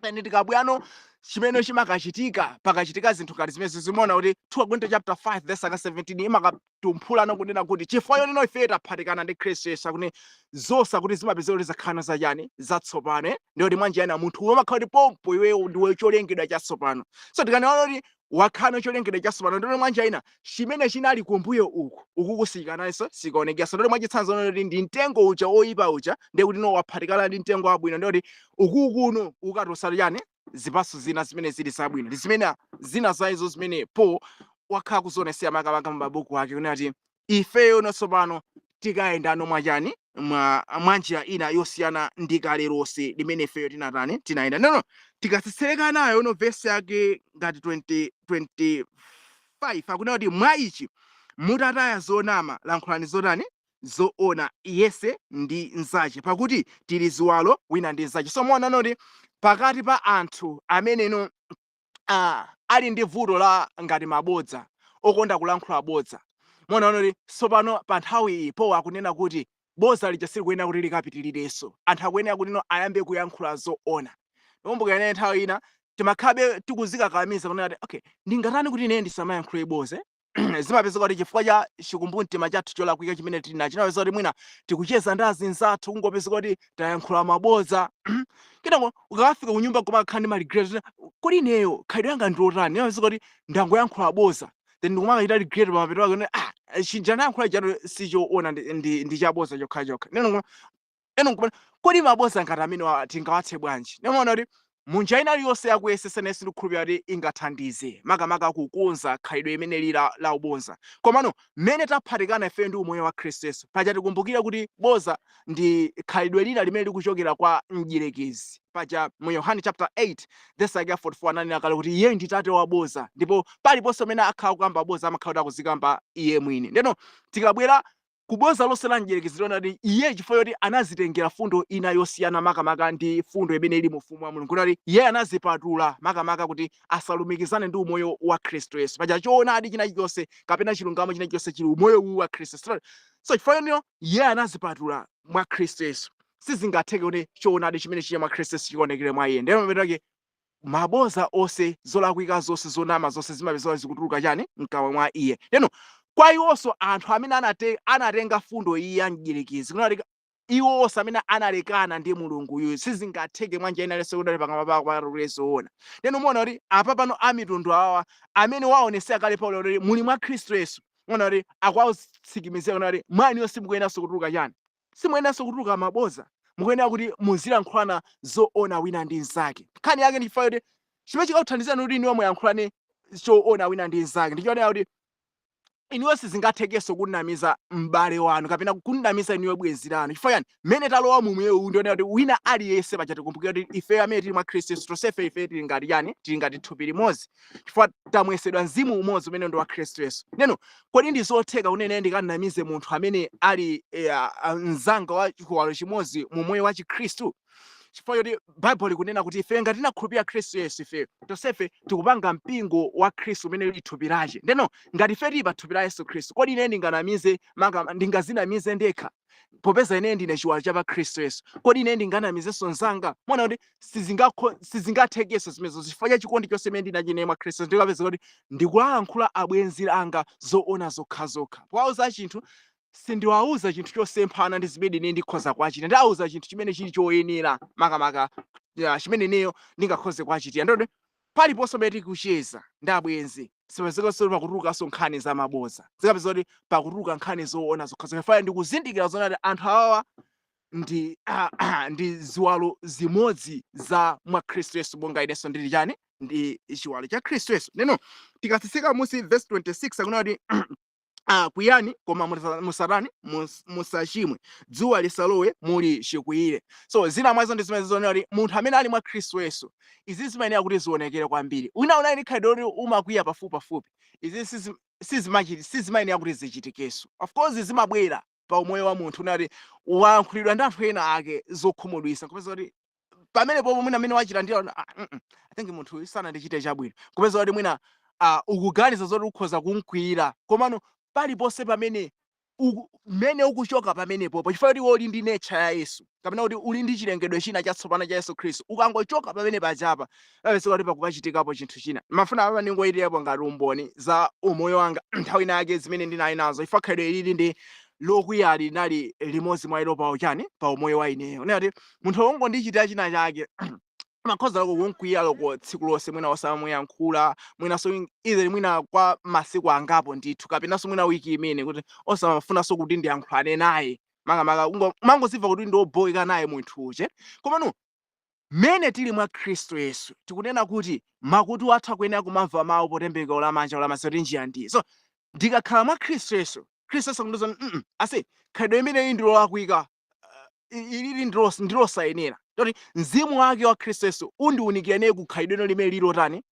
Then tikabwano chimene chimakachitika pakachitika zinthu ngati zimene zimaona kuti 2 Korinto chapter 5 verse 17 imakatumpulana kunena kuti chifukwa chonena ife taphatikana ndi Khristu Yesu akuti zonse kuti zimapezeka kuti zakhala zachani zatsopano. Ndiyoti mwanjiyana munthu umakhala kuti pompo iweyo ndiwe cholengedwa chatsopano. So tikanaona kuti wakhala cholengedwa chatsopano ndiyoti mwanjiyana chimene chinali kumbuyo uku kusiyikananso sikaonekanso. Ndiyoti mwachitsanzo kuti ndi mtengo uja oyipa uja ndiye kuti waphatikana ndi mtengo wabwino ndiyoti ukukuno ukatosala chani zipatso zina zimene zili zabwino ndi zimene zina zaizo zimene Paul wakhala kuzionesera makamaka m'mabuku ake kunena kuti ifeyo tsopano tikayendano mwachani mwa njira ina yosiyana ndi kale lonse limene ifeyo tinayenda. Nono tikasiseka nayo verse yake ngati 25 akunena kuti mwa ichi mutataya zonama lankhulani zotani zoona yese ndi nzache pakuti tili ziwalo wina ndi nzache. So muona kuti pakati pa anthu amene ali ndi vuto la ngati mabodza okonda kulankhula bodza muona kuti tsopano pa nthawi iyi Paul akunena kuti bodza lija silikuyenera kuti likapitirirenso. Anthu akuyenera kuti ayambe kuyankhula zoona. Kumbukira ine nthawi ina timakhabe tikuzikakamiza kunena kuti ndingatani kuti ine ndisamayankhule bodza zimapezeka kuti chifukwa cha chikumbumtima chathu cholakwika chimene tili nacho chinapeza kuti mwina tikucheza ndi azinzathu kungopezeka kuti tayankhula mabodza kenako ukafika kunyumba kumakhala ndi maligret kodi ineyo khalidwe yanga ndiotani inapezeka kuti ndangoyankhula bodza then ndikumachita ligret pamapeto ake chinja ndayankhula chatu sichoona ndi chabodza chokhachokha. Kodi mabodza ngati amene tingawathe bwanji? Ndimaona kuti munja ina iliyonse yakuyesesa nesi ndikukhulupirira kuti ingathandize makamaka kukonza khalidwe imene la ubodza. Komano mmene taphatikana ife ndi umoyo wa Khristu Yesu paja tikumbukira kuti bodza ndi khalidwe lina limene likuchokera kwa mdierekezi. Paja mu Yohane chapter 8 verse 44 ananena kale kuti iye ndi tate wa bodza, ndipo paliponse amene akhala kukamba bodza amakhala kuti akuzikamba iye mwini. Ndeno tikabwera kubodza lonse la mdierekezi liona kuti iye chifukwa choti anazitengera fundo ina yosiyana makamaka ndi fundo imene ili mu ufumu wa Mulungu, kuti iye anazipatula makamaka kuti asalumikizane ndi umoyo wa Khristu Yesu. Paja choonadi china chilichonse kapena chilungamo china chilichonse chili umoyo uwu wa Khristu Yesu. So chifukwa choti iye anazipatula mwa Khristu Yesu, sizingatheke kuti choonadi chimene chili mwa Khristu Yesu chionekere mwa iye. Ndeno pamene mabodza onse, zolakwika zonse, zonama zonse zimapezeka zikutuluka chani mkamwa mwa iye. Ndeno kwa iwonso anthu amene anatenga fundo iyi ya mdierekezi, kunali iwonso amene analekana ndi Mulunguyu, sizingatheke mwa njira inalese kuti pakamwa pawo patulire zoona. Ndeno muona kuti apa pano amitundu awa amene waonesera kale Paulo kuti muli mwa Khristu Yesu, muona kuti akuwatsimikizira kuti mwaniyo simukuyeneranso kutuluka chani, simukuyeneranso kutuluka mabodza, mukuyenera kuti muzilankhulana zoona wina ndi mnzake. Nkhani yake ndi chifukwa kuti chimene chikakuthandizani kuti iniwo muyankhulane choona wina ndi mnzake ndi chionera kuti iniwe sizingathekenso kunamiza m'bale wanu kapena kunamiza iniwe bwenzi lanu. Chifukwa yani mmene talowa mu moyo uwu ndionera kuti wina aliyense paja tikumbukira kuti ife amene tili mwa Khristu Yesu tonsefe ife tili ngati yani, tili ngati thupi limodzi chifukwa tamwesedwa mzimu umodzi umene ndi wa Khristu Yesu. Neno kodi ndi zotheka kunene ndikanamize munthu amene ali mzanga wa chiwalo chimodzi mu moyo wa Chikhristu? Chifukwa choti Bible likunena kuti ife ngati tinakhulupirira Khristu Yesu, ife tonsefe tikupanga mpingo wa Khristu umene lili thupi lake. Ndeno ngati ife tili pa thupi la Yesu Khristu, kodi ine ndinganamize ndingazinamize ndekha popeza ine ndine chiwalo cha pa Khristu Yesu? Kodi ine ndinganamizenso mnzanga? Mona kuti sizingathekenso zimenezo chifukwa cha chikondi chonse imene ndinachine mwa Khristu. Ndikapeza kuti ndikulankhula abwenzi anga zoona zokhazokha. Powauza chinthu sindiwauza chinthu chosemphana ndi zimene ine ndikhoza kuchita, ndiwauza chinthu chimene chili choyenera makamaka chimene ineyo ndingakhoze kuchitira. Ndoti paliponso pamene tikucheza ndi abwenzi sipazekanso pakutulukanso nkhani za mabodza, zikapeza kuti pakutuluka nkhani zoona zokhazokha. Faya ndikuzindikira zoona kuti anthu awawa ndi ziwalo zimodzi za mwa Khristu Yesu, monga inenso ndili chani, ndi chiwalo cha Khristu Yesu. Neno tikatsitsika musi verse 26 akunena kuti kuyani koma musatani musachimwe, dzuwa lisalowe muli chikwiyire. So zina mwazo ndi zimene zionera kuti munthu amene ali mwa Khristu Yesu, izi zimayenera kuti zionekere kwambiri. Unaona ni khalidwe kuti umakwiya pafupi, izi sizimayenera kuti zichitikenso. Of course zimabwera pa umoyo wa munthu, unati wayankhulidwa ndi anthu ena ake zokhumudwitsa, kupeza kuti pamene popo mwina amene wachita ndiyo I think munthu sanandichite chabwino, kupeza kuti mwina ukuganiza zoti ukhoza kumkwiyira, komano paliponse pamene mmene ukuchoka pamenepo chifukwa kuti uli ndi nature ya Yesu kapena kuti uli ndi chilengedwe china chatsopano cha Yesu Khristu, ukangochoka pamene pachapa papeza kuti pakupachitikapo chinthu china. Mafuna apa ndingoyitirapo ngati umboni za umoyo wanga nthawi yake zimene ndinali nazo, chifukwa khalidwe lili ndi lokwiya linali limodzi mwa ilo pawo chani pa umoyo wa ineyo. Unati munthu wongondichitira china chake makhoza lako kumkwiya loko tsiku lonse, mwina osamuyankhula, mwinaso either mwina kwa masiku angapo ndithu kapenanso mwina wiki imene kuti osamafunanso kuti ndiyankhulane naye makamaka mangozimva kuti ndioboyeka naye munthu uje. Komano mmene tili mwa Khristu Yesu tikunena kuti makutu athu akuyenera kumamva mawu potembenuka ulamanja ulamasa kuti njira ndiyi. So ndikakhala mwa Khristu Yesu, Khristu Yesu akundiwuza ase khalidwe imene ili ndilolakwika, ili ndilosayenera. Toti mzimu wake wa Khristu Yesu undiwunikirane kukhalidwe limene lilo tani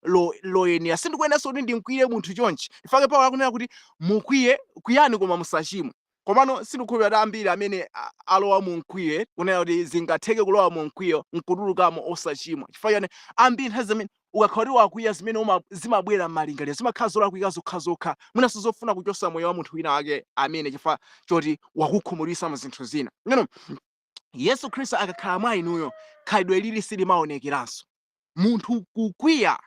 loyenera. Sindikuyeneranso kuti ndimkwiyire munthu chonchi. Ifake Paulo akunena kuti mukwiye kwiyani koma musachimwe. Komano sindikukhulupirira ambiri amene alowa mu mkwiyo kunena kuti zingatheke kulowa mu mkwiyo nkutulukamo osachimwa. Chifukwa yani ambiri nthawi zimene ukakhala kuti wakwiya zimene zimabwera m'malingaliro zimakhala zolakwika zokhazokha, mwinanso zofuna kuchotsa moyo wa munthu wina wake amene chifukwa choti wakukhumudwitsa mu zinthu zina. Yesu Khristu akakhala mwa inuyo, khalidwe lili silimaonekeranso. Munthu kumkwiyira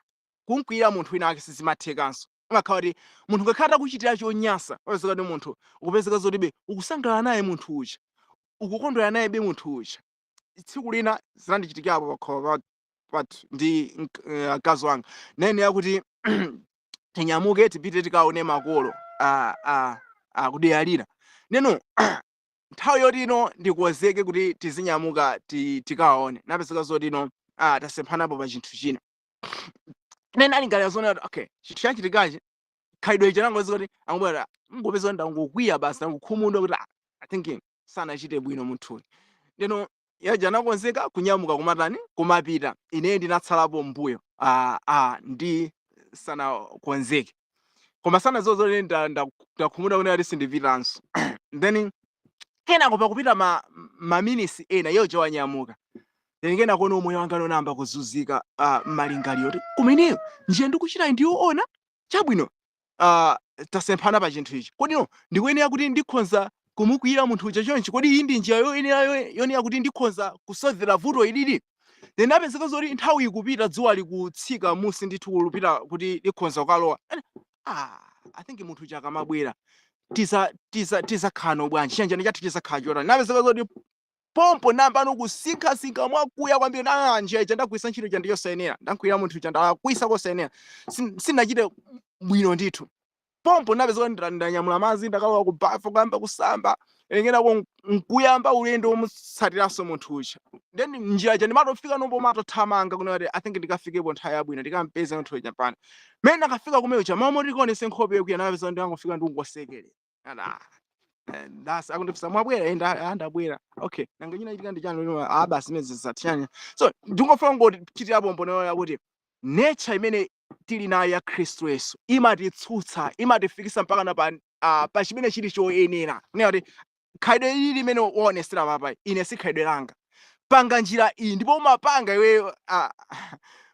munthu wina wake sizimathekanso. Umakhala kuti munthu ngakhala akuchitira chonyansa, wapezeka kuti munthu ukupezeka zotibe ukusangalala naye munthu uja, ukukondwera naye be munthu uja. Tsiku lina zinandichitikapo pakhomo pathu ndi mkazi wanga, nene yakuti tinyamuke tipite tikaone makolo kudiyalira. Neno nthawi yoti ino ndikonzeke kuti tizinyamuka tikaone, napezeka zoti ino tasemphanapo pa chinthu china. Nene alingalira zona okay chinthu chachitikachi khaidwe chanangozi kuti angubwera ngopeza ndangokwiya basi nangokhumudwa kuti I think sanachite bwino munthuyu. Ndeno yaja anakonzeka kunyamuka kumatani kumapita ine ndinatsalapo mbuyo ndi sanakonzeke koma sana zozole ndakhumudwa kuti ati sindipitanso. Then kenako pakupita maminisi ena yocho wanyamuka ngena kuona umoyo wanga nonamba kuzunzika malingaliro kuti kumeneyo njiya ndikuchita ndiyoona chabwino tasemphana pa chinthu ichi kodi no ndikuyenera kuti ndikhonza kumukwira munthu uja chonchi kodi iyi ndi njira yoyenera kuti ndikhonza kusolvera vuto ilili. Then apezeka zoti nthawi ikupita dzuwa likutsika musi ndithu kulupita kuti likhonza kukalowa. I think munthu uja akamabwera tizakhano bwanji chanjani chathu chizakhala chotani. Napezeka zoti pompo namba nokusinkhasinkha mwakuya kwambiri njira ija ndagwisa ntchito ija ndiyosayenera ndakwira munthu uja ndakwisa kosayenera sinachite bwino ndithu. Pompo napezeka ndanyamula madzi ndakalowa kubafa kuyamba kusamba ngena nkuyamba ulendo womutsatiranso munthu uja. Then njira ija ndimatofika nombo matothamanga kunoti I think ndikafikepo nthawi yabwino ndikampeza munthu uja pano. Mene ndakafika kumene uja mama ndikuonese nkhope yokuya napezeka ndangofika ndikungosekerera. That's akundifisa mwabwera enda ndabwera okay nanga nyina chitika ndichano basi mezi satiyanya. So ndingofuna ngoti chitira pompo nayo kuti nature imene tili nayo ya Khristu Yesu imatitsutsa imatifikisa mpaka na pa chimene chili choyenera. Kuti khaidwe ili limene waonesera papa ine si khaidwe langa panga njira iyi ndipo umapanga iweyo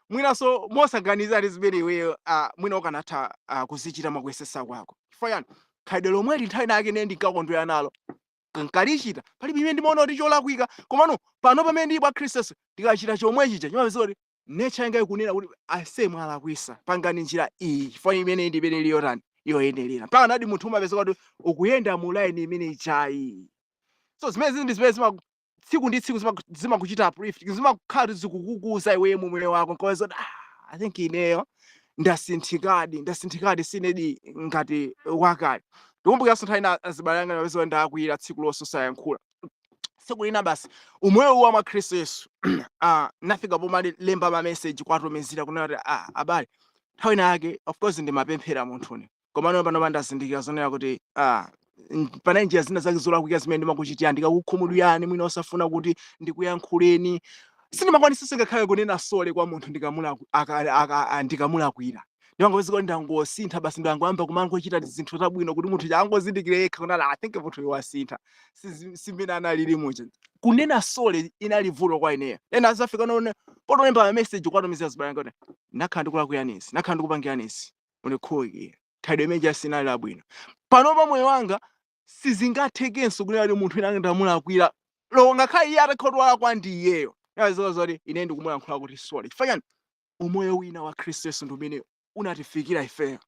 mwinaso mosaganiza ati zimene iweyo mwina ukanatha kuzichita mwakuyesesa kwako. Chifukwa khaidwe lomweli nthawi nake ne ndikakondwera nalo nkalichita palibe imene ndimaona kuti cholakwika komano pano pamene ndili mwa Khristu Yesu ndikachita chomwe chija chimapeza kuti nature yanga ikunena kuti ase mwalakwisa pangani njira iyi chifukwa imene ndimene iliyotani yoyenerera mpaka nadi munthu umapeza kuti ukuyenda mu line imene ichayi. So zimene ndi zimene tsiku ndi tsiku zimakuchita uplift zimakhala zikukukuza iweyo mumwe wako nkoza I think ineyo ndasinthikadi sinedi ngati wakale. Ndikumbuka nthawi ina azibalanga napeza ndakwira tsiku losusa yankhula tsiku lina basi umoyo wa Khristu Yesu nafika pomali lemba ma message kwatomezira kunati abale nthawi nake of course ndimapemphera munthuni komano pano pandazindikira zonera kuti pana njira zina zake zolakwika zimene ndimakuchitira ndikakukhumudwirani mwina osafuna kuti ndikuyankhuleni sindimakwanisa ngakhale kunena sole kwa munthu ndikamulakwira ndimangopeza kuti ndangosintha basi ndangoyamba kumangochita zinthu zabwino kuti munthu angozindikire yekha kunali I think munthu wasintha simene analili muja kunena sole inali vuto kwa ineyo. Ena azafika none potolemba ma message kwatomizira zibalanga kuti nakhala ndikulakuyanisi nakhala ndikupangiranisi unikhululukire khaidwe imeneja sinali labwino. Panopa moyo wanga sizingathekenso kunena kuti munthu ina ndamulakwira ngakhale iye atakhala kwa ndiyeyo yazozoti ine ndikumuyankhula kuti sole chifukwa umoyo wina wa Khristu Yesu ndi umene unatifikira ifeyo.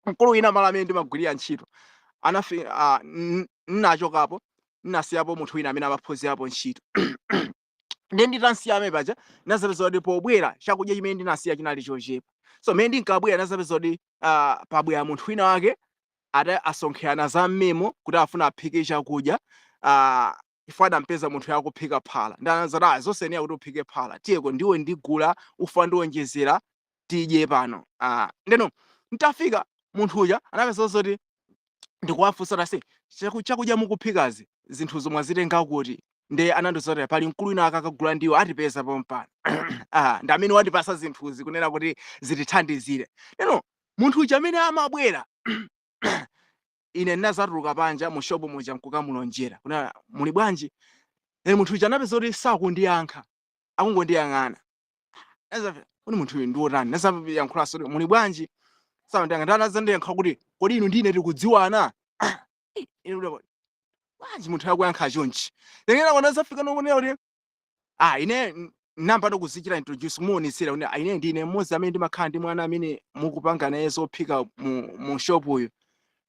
Mkulu wina mala amene ndimagwirira ntchito anafika nachokapo nasiyapo munthu wina amene amaphunzirapo ntchito. Ndiye nditansiya amene paja nazapeza kuti pobwera chakudya chimene ndinasiya chinali chochepa. So mene ndinkabwera nazapeza kuti pabwera munthu wina wake ati asonkhana za mmemo kuti afuna aphike chakudya ifo adampeza munthu yakuphika phala ndanazati zosenera kuti uphike phala tiyeko ndiwe ndigula ufa ndiwonjezera tidye pano. Ndeno ntafika munthu uja anapeza zoti ndikuwafunsa tase chakudya mukuphikazi zinthu zomwe azitenga kuti nde anandizoti pali mkulu wina akakagula ndiwo atipeza pompano ndi amene watipasa zinthuzi kunena kuti zitithandizire. Ndeno munthu uja amene amabwera ine ndinazatuluka panja mu shopu muja nkukamulonjera kunena muli bwanji. Munthu uja anapeza kuti sakundiyankha akungondiyang'ana kodi munthu uyu ndiwotani nasayankhulaso muli bwanji sakundiyankha ndanazendeyankha kuti kodi inu ndine tikudziwana bwanji munthu yakuyankha chonchi. Lengena kona zafika nokunena kuti ine namba nokuzichita introduce muonesera kuti ine ndine mmodzi amene ndimakhala ndi mwana amene mukupanga naye zophika mu shop uyu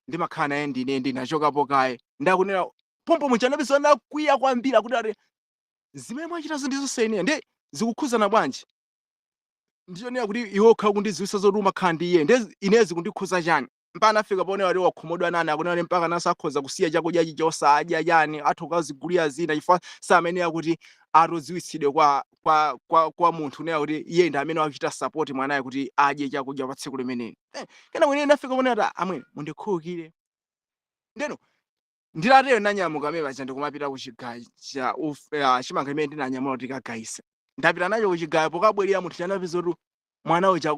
ndimakhala naye ndine ndinachokapo kaye ndakunena pompo muja anapeza nakwiya kwambiri kuti ati zimene mwachitazo ndizosenera ndi zikukhuzana bwanji ndichonera kuti iwe okhala kundiziwisa zoti umakhala ndi iye ndi inezi kundikhuza chani mpaka nafika pone wali wakhumudwa nani akunena mpaka nasakhoza kusiya chakudya chicha osadya chani athu kazigulira zina chifukwa sameneya kuti atodziwitsidwe kwa munthu uneyo kuti iye ndi amene wakuchita support mwanayo kuti adye chakudya pa tsiku limeneli. Kena mwene ndafika kuona kuti amwene mundikhululukire. Ndeno ndilatero nanyamuka amene paja ndikumapita ku chigayo cha chimanga imene ndinanyamula kuti kagayisa. Ndapita nacho ku chigayo pokabwerera munthu chanapeza kuti mwana uja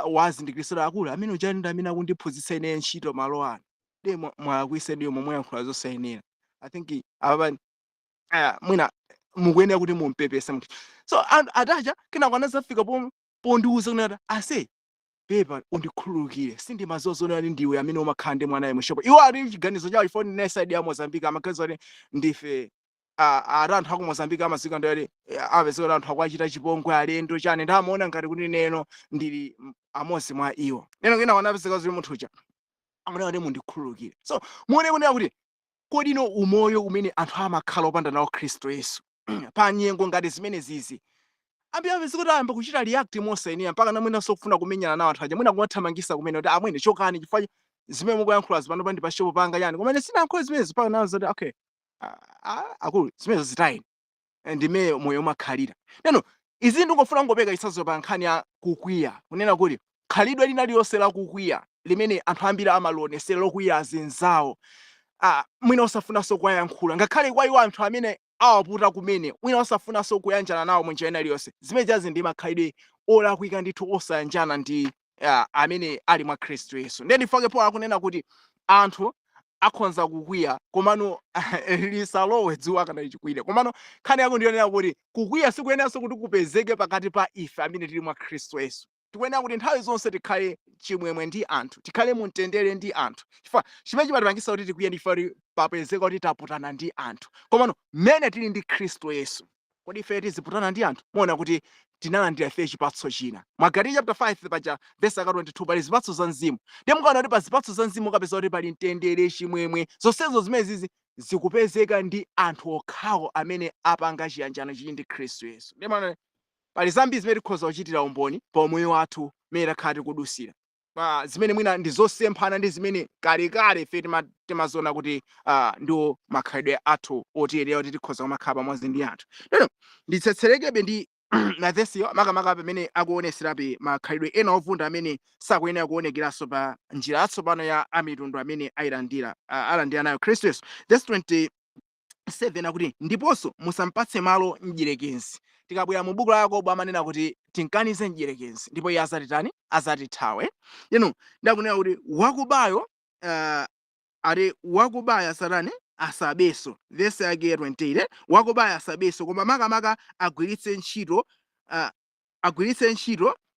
wazindikirisira akulu amene uja ndi amene akundiphunzitsa ine ntchito malo ano. Mwalakwitsa ndiyo momwe yankhula zosayenera. I think apa mwina mukuyenera kuti mumpepese munthu. So atacha kenako anazafika pondiwuza kunati ase pepa undikhululukire sindimazozona ali ndiwe amene umakhala ndi mwanayo mushopo. Iwo ali chiganizo chawo ifoni ne side ya Mozambique amaganiza kuti ndife anthu aku Mozambique amazika ndali apezeka anthu akwachita chipongwe alendo chane ndamaona ngati kuti neno ndili amosi mwa iwo. Neno kenako anapezeka kuti munthu uja amene kuti mundikhululukire. So muone kunena kuti kodi no umoyo umene anthu amakhala opanda nawo Khristu Yesu pa nyengo ngati zimene zizi ambiyapeza kuti ayamba kuchita react mosayenera mpaka namwina sokufuna kumenyana nawo anthu aja mwina kuwathamangisa kumene kuti amwene chokani chifukwa zimene mukuyankhula zipano pandi pa shopo panga yani komene sinayankhula zimene zipaka nazo zoti okay akulu zimene zitayini ndime moyo umakhalira. Neno izi ndingofuna ngopeka isazo pa nkhani ya kukwiya kunena kuti khalidwe lina liyonse la kukwiya limene anthu ambiri amalionesera lokwiya azinzawo mwina osafunanso kuwayankhula ngakhale kwa iwo anthu amene awaputa kumene mwina osafunanso kuyanjana nawo munjira ina iliyonse. Zimene jazi ndi makhalidwe olakwika ndithu osayanjana ndi amene ali mwa Khristu Yesu. Ndiye ndifake po akunena kuti anthu akhonza kukwiya komano lisalowe dzuwa kana lichikwire komano nkhani yako ndiyonena kuti kukwiya sikuyeneranso kuti kupezeke pakati pa ife amene tili mwa Khristu Yesu. Tikuyenera kuti nthawi zonse tikhale chimwemwe ndi anthu tikhale mumtendere ndi anthu chifukwa chimene chimatipangisa kuti tikwiye ndife papezeka kuti taputana ndi anthu komano mmene tili ndi Khristu Yesu kodi ife tiziputana ndi anthu muona kuti tinalandira ife chipatso china. Mwagalatiya chapter 5 paja verse 22 pali zipatso za mzimu ndiye mukaona kuti pa zipatso za mzimu ukapeza kuti pali mtendere chimwemwe zonsezo zimene zizi zikupezeka ndi anthu okhawo amene apanga chiyanjano chili ndi Khristu Yesu. Ndiye maana pali zambiri zimene tikhoza kuchitira umboni pa moyo wathu mmene takhala tikudusira zimene mwina ndi zosemphana ndi zimene kalekale ife timaziona kuti ndiwo makhalidwe athu otiyenera kuti tikhoza kumakhala pamodzi ndi anthu. Lero nditsetserekebe ndi mavesiyo makamaka pamene akuoneserabe makhalidwe ena ovunda amene sakuyenera kuonekeranso pa njira yatsopano ya amitundu amene alandira nayo Khristu Yesu. Verse 27 akuti ndiponso musampatse malo mdierekezi. Tikabwera mu buku la Yakobo amanena kuti tinkanize mdierekezi ndipo iye azatitani azatithawe. Ndakunena kuti wakubayo wakubaya Satana asabenso. Verse yake ya 28 wakubaya asabenso koma makamaka agwiritse ntchito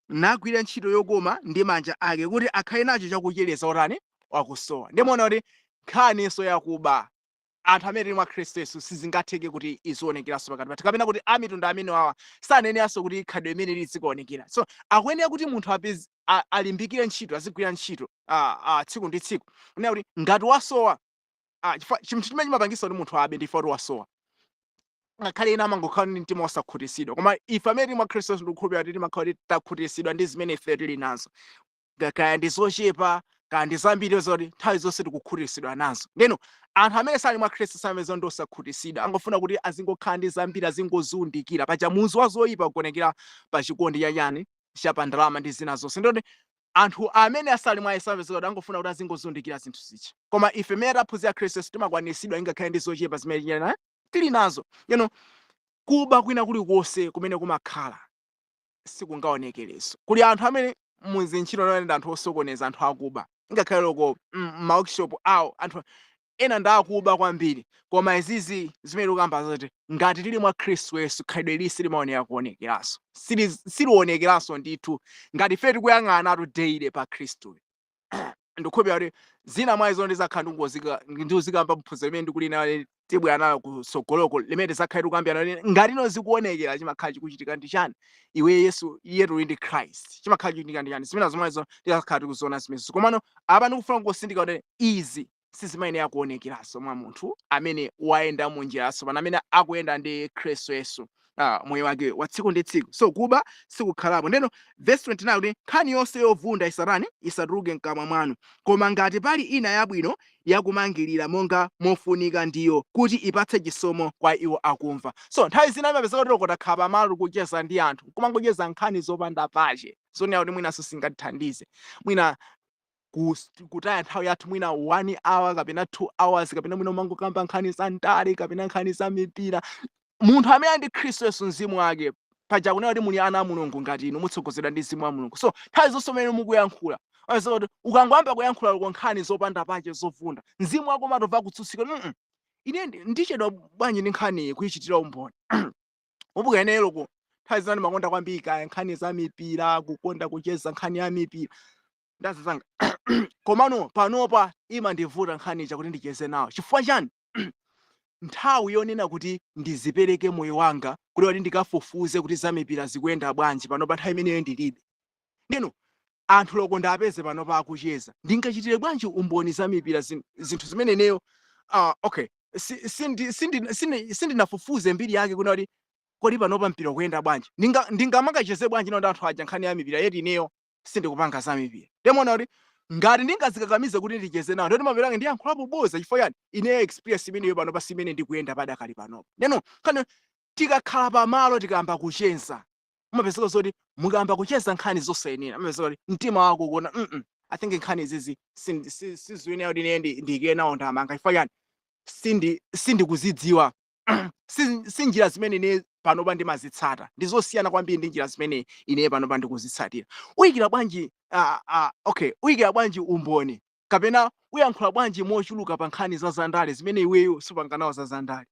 nagwira ntchito yokoma ndi manja ake kuti akhale nacho chakuchereza otani wakusowa. Ndimaona kuti nkhaniso yakuba anthu amene tili mwa Khristu Yesu sizingatheke kuti izionekeranso pakati pathu kapena kuti amitundu amene wawa saneneranso kuti khalidwe imene lizikuonekera. So akuyenera kuti munthu alimbikire ntchito azigwira ntchito tsiku ndi tsiku kunena kuti ngati wasowa chinthu chimene chimapangisa kuti munthu abe ndife kuti wasowa ngakhale ena amangokhala ndi mtima osakhutisidwa koma ife amene tili mwa Khristu Yesu tikukhulupirira kuti timakhala kuti takhutisidwa ndi zimene ife tili nazo kaya ndi zochepa kaya ndi zambiri zoti nthawi zonse tikukhutisidwa nazo. Ndeno anthu amene sali mwa Khristu sameza ndi osakhutisidwa angofuna kuti azingokhala ndi zambiri azingozundikira paja muzu wa zoyipa kuonekera pa chikondi chachani chapa ndalama ndi zina zonse. Ndoti anthu amene asali mwa Yesu ameza kuti angofuna kuti azingozundikira zinthu zichi koma ife mmene taphunzira Khristu Yesu timakwanisidwa ingakhale ndi zochepa zimene tili nazo. Kuba kwina kulikonse kumene kumakhala sikungaonekereso. Kuli anthu amene muzintchito noyenda anthu osokoneza anthu akuba ngakhale loko ma-workshop awo anthu ena ndakuba kwambiri koma izizi zimene ukamba zoti ngati tili mwa Khristu Yesu khalidwe ili silimaoneka kuonekeranso silionekeranso ndithu ngati ife tikuyang'ana daily pa Khristu. Ndikukhulupirira kuti zina mwa izo ndizakhala ndikuzikamba mphunziro limene ndikuli nayo tibwera nayo kusogoloko limene tizakhale tikukambirana ngati ino zikuonekera chimakhala chikuchitika ndi chani iwe Yesu yetu uli ndi Christ chimakhala chikuchitika ndi chani zimene zomwezo tizakhala tikuziona zimenezo komano apa ndikufuna kusindika kuti izi sizimayenera kuonekeranso mwa munthu amene wayenda munjira yatsopano amene akuyenda ndi Khristu Yesu moyo wake wa tsiku ndi tsiku. So kuba sikukhalapo. Ndeno verse 29 kuti nkhani yonse yovunda isatuluke mkamwa mwanu, koma ngati pali ina yabwino yakumangirira monga mofunika ndiyo kuti ipatse chisomo kwa iwo akumva. So nthawi zina imapezeka kuti ukakhala pamalo kucheza ndi anthu kumangocheza nkhani zopanda pache zonena kuti mwinanso singatithandize, mwina kutaya nthawi yathu mwina 1 hour kapena 2 hours kapena mwina umangokamba nkhani za ndale kapena nkhani za mipira. Munthu amene ali ndi Khristu Yesu mzimu wake paja kunena kuti muli ana a Mulungu ngati inu mutsogozedwa ndi mzimu wa Mulungu. So nthawi zonse umene mukuyankhula ukangoyamba kuyankhula uko nkhani zopanda pache zovunda, mzimu wako umatova kutsutsika. Ine ndichedwa bwanji ndi nkhani kuyichitira umboni. Ubuka eneloko nthawi zina ndimakonda kwambiri kaya nkhani za mipira, kukonda kucheza nkhani ya mipira ndazizanga. Komano panopa imandivuta nkhani kuti ndicheze nawo. Chifukwa chani? Nthawi yonena kuti ndizipereke moyo wanga kuti ndikafufuze kuti za mipira zikuyenda bwanji panopa nthawi imeneyo ndilibe. Ndeno anthu loko ndapeze panopa akucheza, ndingachitire bwanji umboni za mipira zinthu zimeneneyo? Okay, sindinafufuze mbiri yake kuti kodi panopa mpira kuyenda bwanji, ndingamakacheze bwanji ndi anthu aja nkhani ya mipira yeti ineyo sindikupanga za mipira. Ndemona kuti ngati ndingazikakamize kuti ndicheze nawo ndoti mapira ake ndiyankhulapo boza. Chifukwa yani ineyo experience imeneyo panopa simene ndikuyenda padakali panopa. Ndeno khani tikakhala pamalo tikayamba kucheza umapezeka zoti mukayamba kucheza nkhani zosayenera umapezeka kuti mtima wako kuona I think nkhani izizi siziyenera kuti ine ndiyike nawo ndamanga. Chifukwa yani sindikuzidziwa sinjira zimene ine panopa ndimazitsata ndizosiyana kwambiri ndi njira zimene ine panopa ndikuzitsatira. Uyikira bwanji uyikira bwanji umboni kapena uyankhula bwanji mochuluka pa nkhani za zandale zimene iweyo supanganawo za zandale?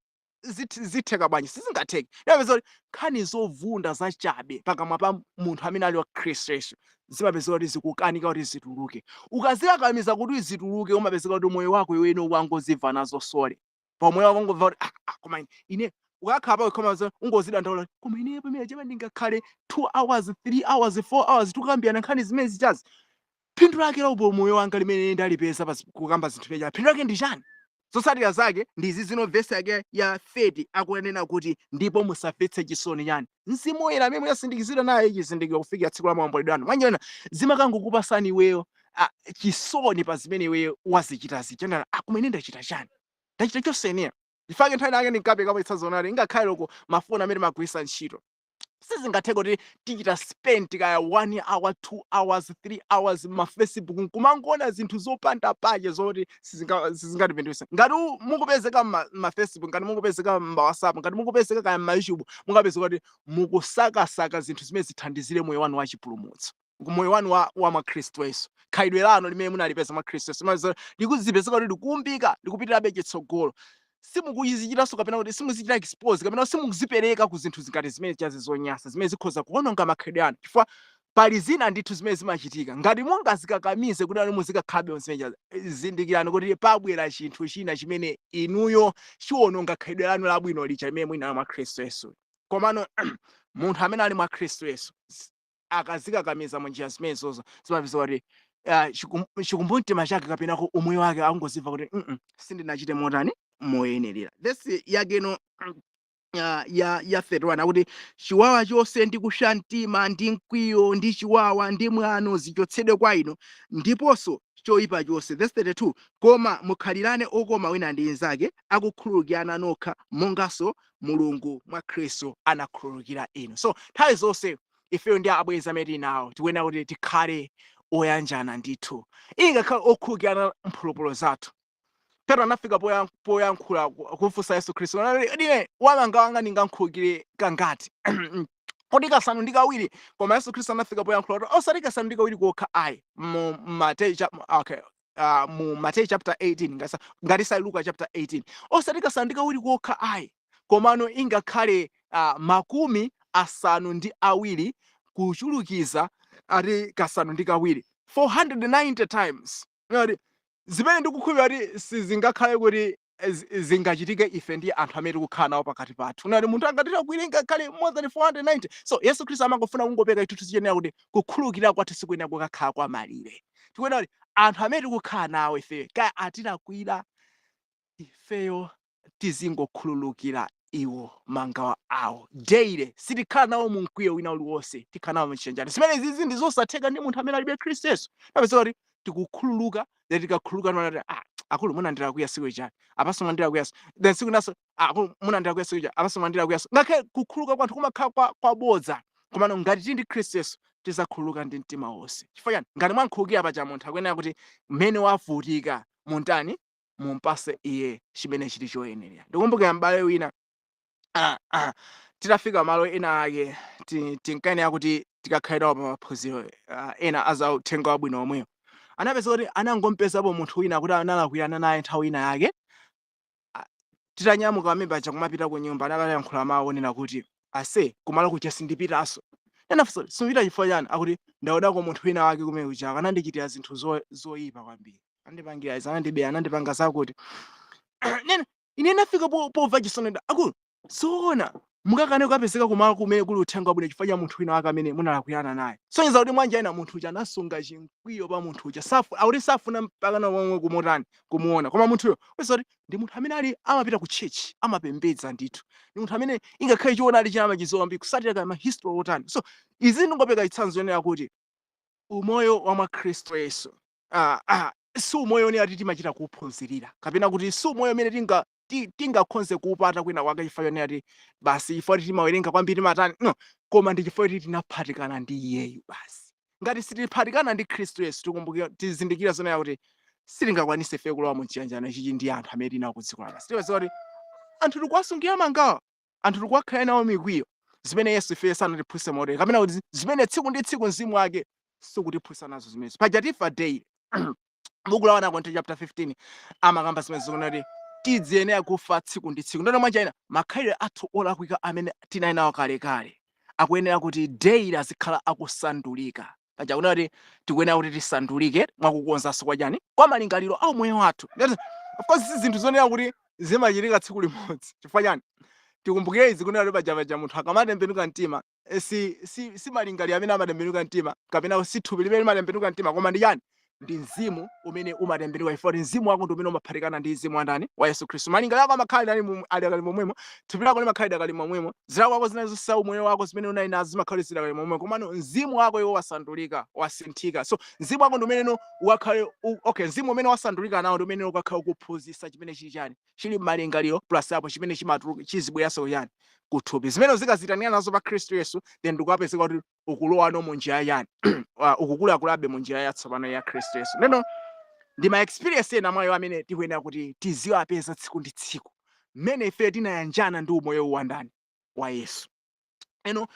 Zitheka bwanji? Sizingatheke. Ndimapeza kuti nkhani zovunda zachabe pakamwa pa munthu amene ali wa Khristu Yesu zimapezeka kuti zikukanika kuti zituluke. Ukazikakamiza kuti zituluke umapezeka kuti moyo wako iweno wangozimva nazo sole. Pa moyo wako ngomva kuti koma ine ukakhala pa ukhoma ungozida ndaula koma ine pamene chema ndingakhale 2 hours 3 hours 4 hours tukambiyana nkhani zimene zichazi. Phindu lake la moyo wanga limene ndalipeza pa kukamba zinthu pecha phindu lake ndi chani? Zotsatira zake ndi izi zino verse yake ya 30 akunena kuti ndipo musafetse chisoni chani. Mzimu Woyera amene mwasindikizira naye chizindikiro kufikira tsiku la maomboledwe anu. Mwanjona zimakangokupasani iweyo chisoni pa zimene iweyo wazichita zicha. Koma ine ndachita chani? Ndachita chosenera. Chifukwa nthawi yake ndinkapeka zonali ingakhale loko mafoni amene magwisa ntchito sizingatheke kuti tichita spend kaya 1 hour 2 hours 3 hours ma Facebook nkumangoona zinthu zopanda pache zoti sizingatipindulitsa. Ngati mukupezeka ma Facebook, ngati mukupezeka ma WhatsApp, ngati mukupezeka kaya ma YouTube, mungapezeka kuti mukusakasaka zinthu zimene zithandizire moyo wanu wa chipulumutso, moyo wanu wa mwa Khristu Yesu. Khalidwe lanu limene munalipeza mwa Khristu Yesu likuzipezeka kuti likuumbika likupitirabe chitsogolo. Simukuyizichitanso kapena kuti simuzichita expose kapena simukuzipereka ku zinthu zingati zimene chazi zonyasa zimene zikhoza kuononga makhalidwe anu. Chifukwa pali zina ndithu zimene zimachitika ngati mungazikakamize kuti muzikakhabe zimene zindikirani kuti pabwera chinthu china chimene inuyo chiwononga khalidwe lanu labwino licha limene mwina mwa Khristu Yesu. Komano munthu amene ali mwa Khristu Yesu akazikakamiza mu njira zimenezozo zimapeza kuti chikumbumtima chake kapena ku umoyo wake angozimva kuti sindinachite motani moyenerera. This yageno ya 31 akuti chiwawa chonse ndi kusha mtima ndi mkwiyo ndi chiwawa ndi mwano zichotsedwe kwa inu ndiponso choyipa chonse. Verse 32 koma mukhalirane okoma wina ndi nzake akukhululukirana nokha monganso Mulungu mwa Khristu anakhululukira inu. So nthawi zonse ifeyo ndi abwenzi amene tili nawo tikuyenera kuti tikhale oyanjana ndithu ingakhale okhululukirana mphulupulu zathu. Petro anafika poyankhula kufunsa Yesu Khristu ine wamanga wanga ndingamkhululukire kangati kodi kasanu ndi kawiri? Koma Yesu Khristu anafika poyankhula kuti osati kasanu ndi kawiri kokha ayi mu Mateyu chapter 18 ngati sai Luka chapter 18 osati kasanu ndi kawiri kokha ayi komano ingakhale 70 kuchulukiza ati kasanu ndi kawiri 490 times. Zimene ndikukhulupirira kuti sizingakhale kuti zingachitike ife ndi anthu amene tikukhala nawo pakati pathu. Munthu angatira kuire ngakhale more than 490. So Yesu Khristu amangofuna kungopeka ithu tiziyenera kuti kukhululukira kwathu sikuyenera kukakhala kwa malire. Tikuyenera kuti anthu amene tikukhala nawo ifeyo kaya atilakwira ifeyo tizingokhululukira iwo mangawa awo daily sitikhala nawo mu mkwiyo wina uliwonse tikhala nawo mchenjani zimene zizi ndi zosatheka ndi munthu amene alibe Khristu Yesu tapeza kuti tikukhululuka tikakhululuka nonati akulu munandira kuya siku chani apaso mandira kuya then siku naso akulu munandira kuya siku chani apaso mandira kuya ngakhale kukhululuka kwanthu kumakhala kwabodza komano ngati tili ndi Khristu Yesu tizakhululuka ndi mtima wonse chifukwa chani ngati mwankhululukira paja munthu akuyenera kuti mmene wavutika muntani mumpase iye chimene chili choyenera ndikumbukira m'bale wina titafika malo ena ake tinkayenera kuti tikakhalirawo pa maphunziro ena aza uthenga wabwino omweyo anapeza kuti anangompezapo munthu wina kuti analakwirana naye nthawi ina yake titanyamuka pamene paja kumapita ku nyumba anakayankhula mawu onena kuti ase kumalo kuja sindipitanso enafunsa simpita chifukwa chani akuti ndaonako munthu wina wake kumene kuja anandichitira zinthu zoyipa kwambiri andipangira izi anandibeya anandipanga zakuti nena ine nafika pomva chisoni akulu soona mukakane kukapezeka kumalo kumene kuli uthenga wabwino chifukwa cha munthu wina wake amene munalakwirana naye sonyeza kuti mwanja ina munthu uja anasunga chinkwiyo pa munthu uja akuti safuna mpakana womwe kumotani kumuona koma munthuyo wesa kuti ndi munthu amene ali amapita ku chechi amapembedza ndithu ndi munthu amene ingakhale chiona ali chinama chizoambi kusatira kama history otani so izi ndingopeka chitsanzo yenera kuti umoyo wa mwa Khristu Yesu si umoyo one ati timachita kuphunzirira kapena kuti si umoyo umene tingakhonze kuupata kwina kwake chifukwa chone ati basi chifukwa kuti timawerenga kwambiri matani no koma ndi chifukwa kuti tinaphatikana ndi iyeyu basi ngati sitiphatikana ndi Khristu Yesu tikumbukira tizindikira zonena kuti sitingakwanise fe kulowa muchiyanjano chichi ndi anthu amene tinawo ku dziko lapansi tiweza kuti anthu tikuwasungira mangawa anthu tikuwakhala nawo mikwiyo zimene Yesu ife sanatiphunzitse motere kapena kuti zimene tsiku ndi tsiku mzimu wake sikutiphunzitsa nazo zimenezi paja tifa daily buku la 1 Korinto chapter 15 amakamba zimene zikunati tidziyenera kufa tsiku ndi tsiku ndona mwanja ina makhalidwe athu olakwika amene tinali nawo kalekale akuyenera kuti daily azikhala akusandulika paja kunati tikuyenera kuti tisandulike mwakukonzanso kwa chani kwa malingaliro a moyo wathu of course si zinthu zonena kuti zimachitika tsiku limodzi chifukwa chani tikumbukire izi kunena paja munthu akamatembenuka mtima si malingaliro amene amatembenuka mtima kapena si thupi limene limatembenuka mtima koma ndi chani ndi mzimu umene umatembenuka ifo mzimu wako ndi umene umaphatikana ndi mzimu wandani wa Yesu Khristu malingaliro ako amakhalira ali momwemo thupi lako limakhalira ali momwemo zilako wako zinazo sa umoyo wako zimene unali nazo zimakhalira ali momwemo komano mzimu wako iwo wasandulika wasinthika so mzimu wako ndi umene wakhale okay mzimu umene wasandulika nawo ndi umene ukakhala ukuphunzitsa chimene chili chani chili malingaliro plus apo chimene chimatuluka chizibweyaso chani kuthupi zimene zikazitanira nazo pa Khristu Yesu then ndikupezeka kuti ukulowa no munjira yani ukukulabe munjira yatsopano ya Khristu Yesu neno ndi ma experience ena mwayo amene tikuyenera kuti tiziwapeza tsiku ndi tsiku mmene ife tinayanjana ndi umoyo wandani wa Yesu eno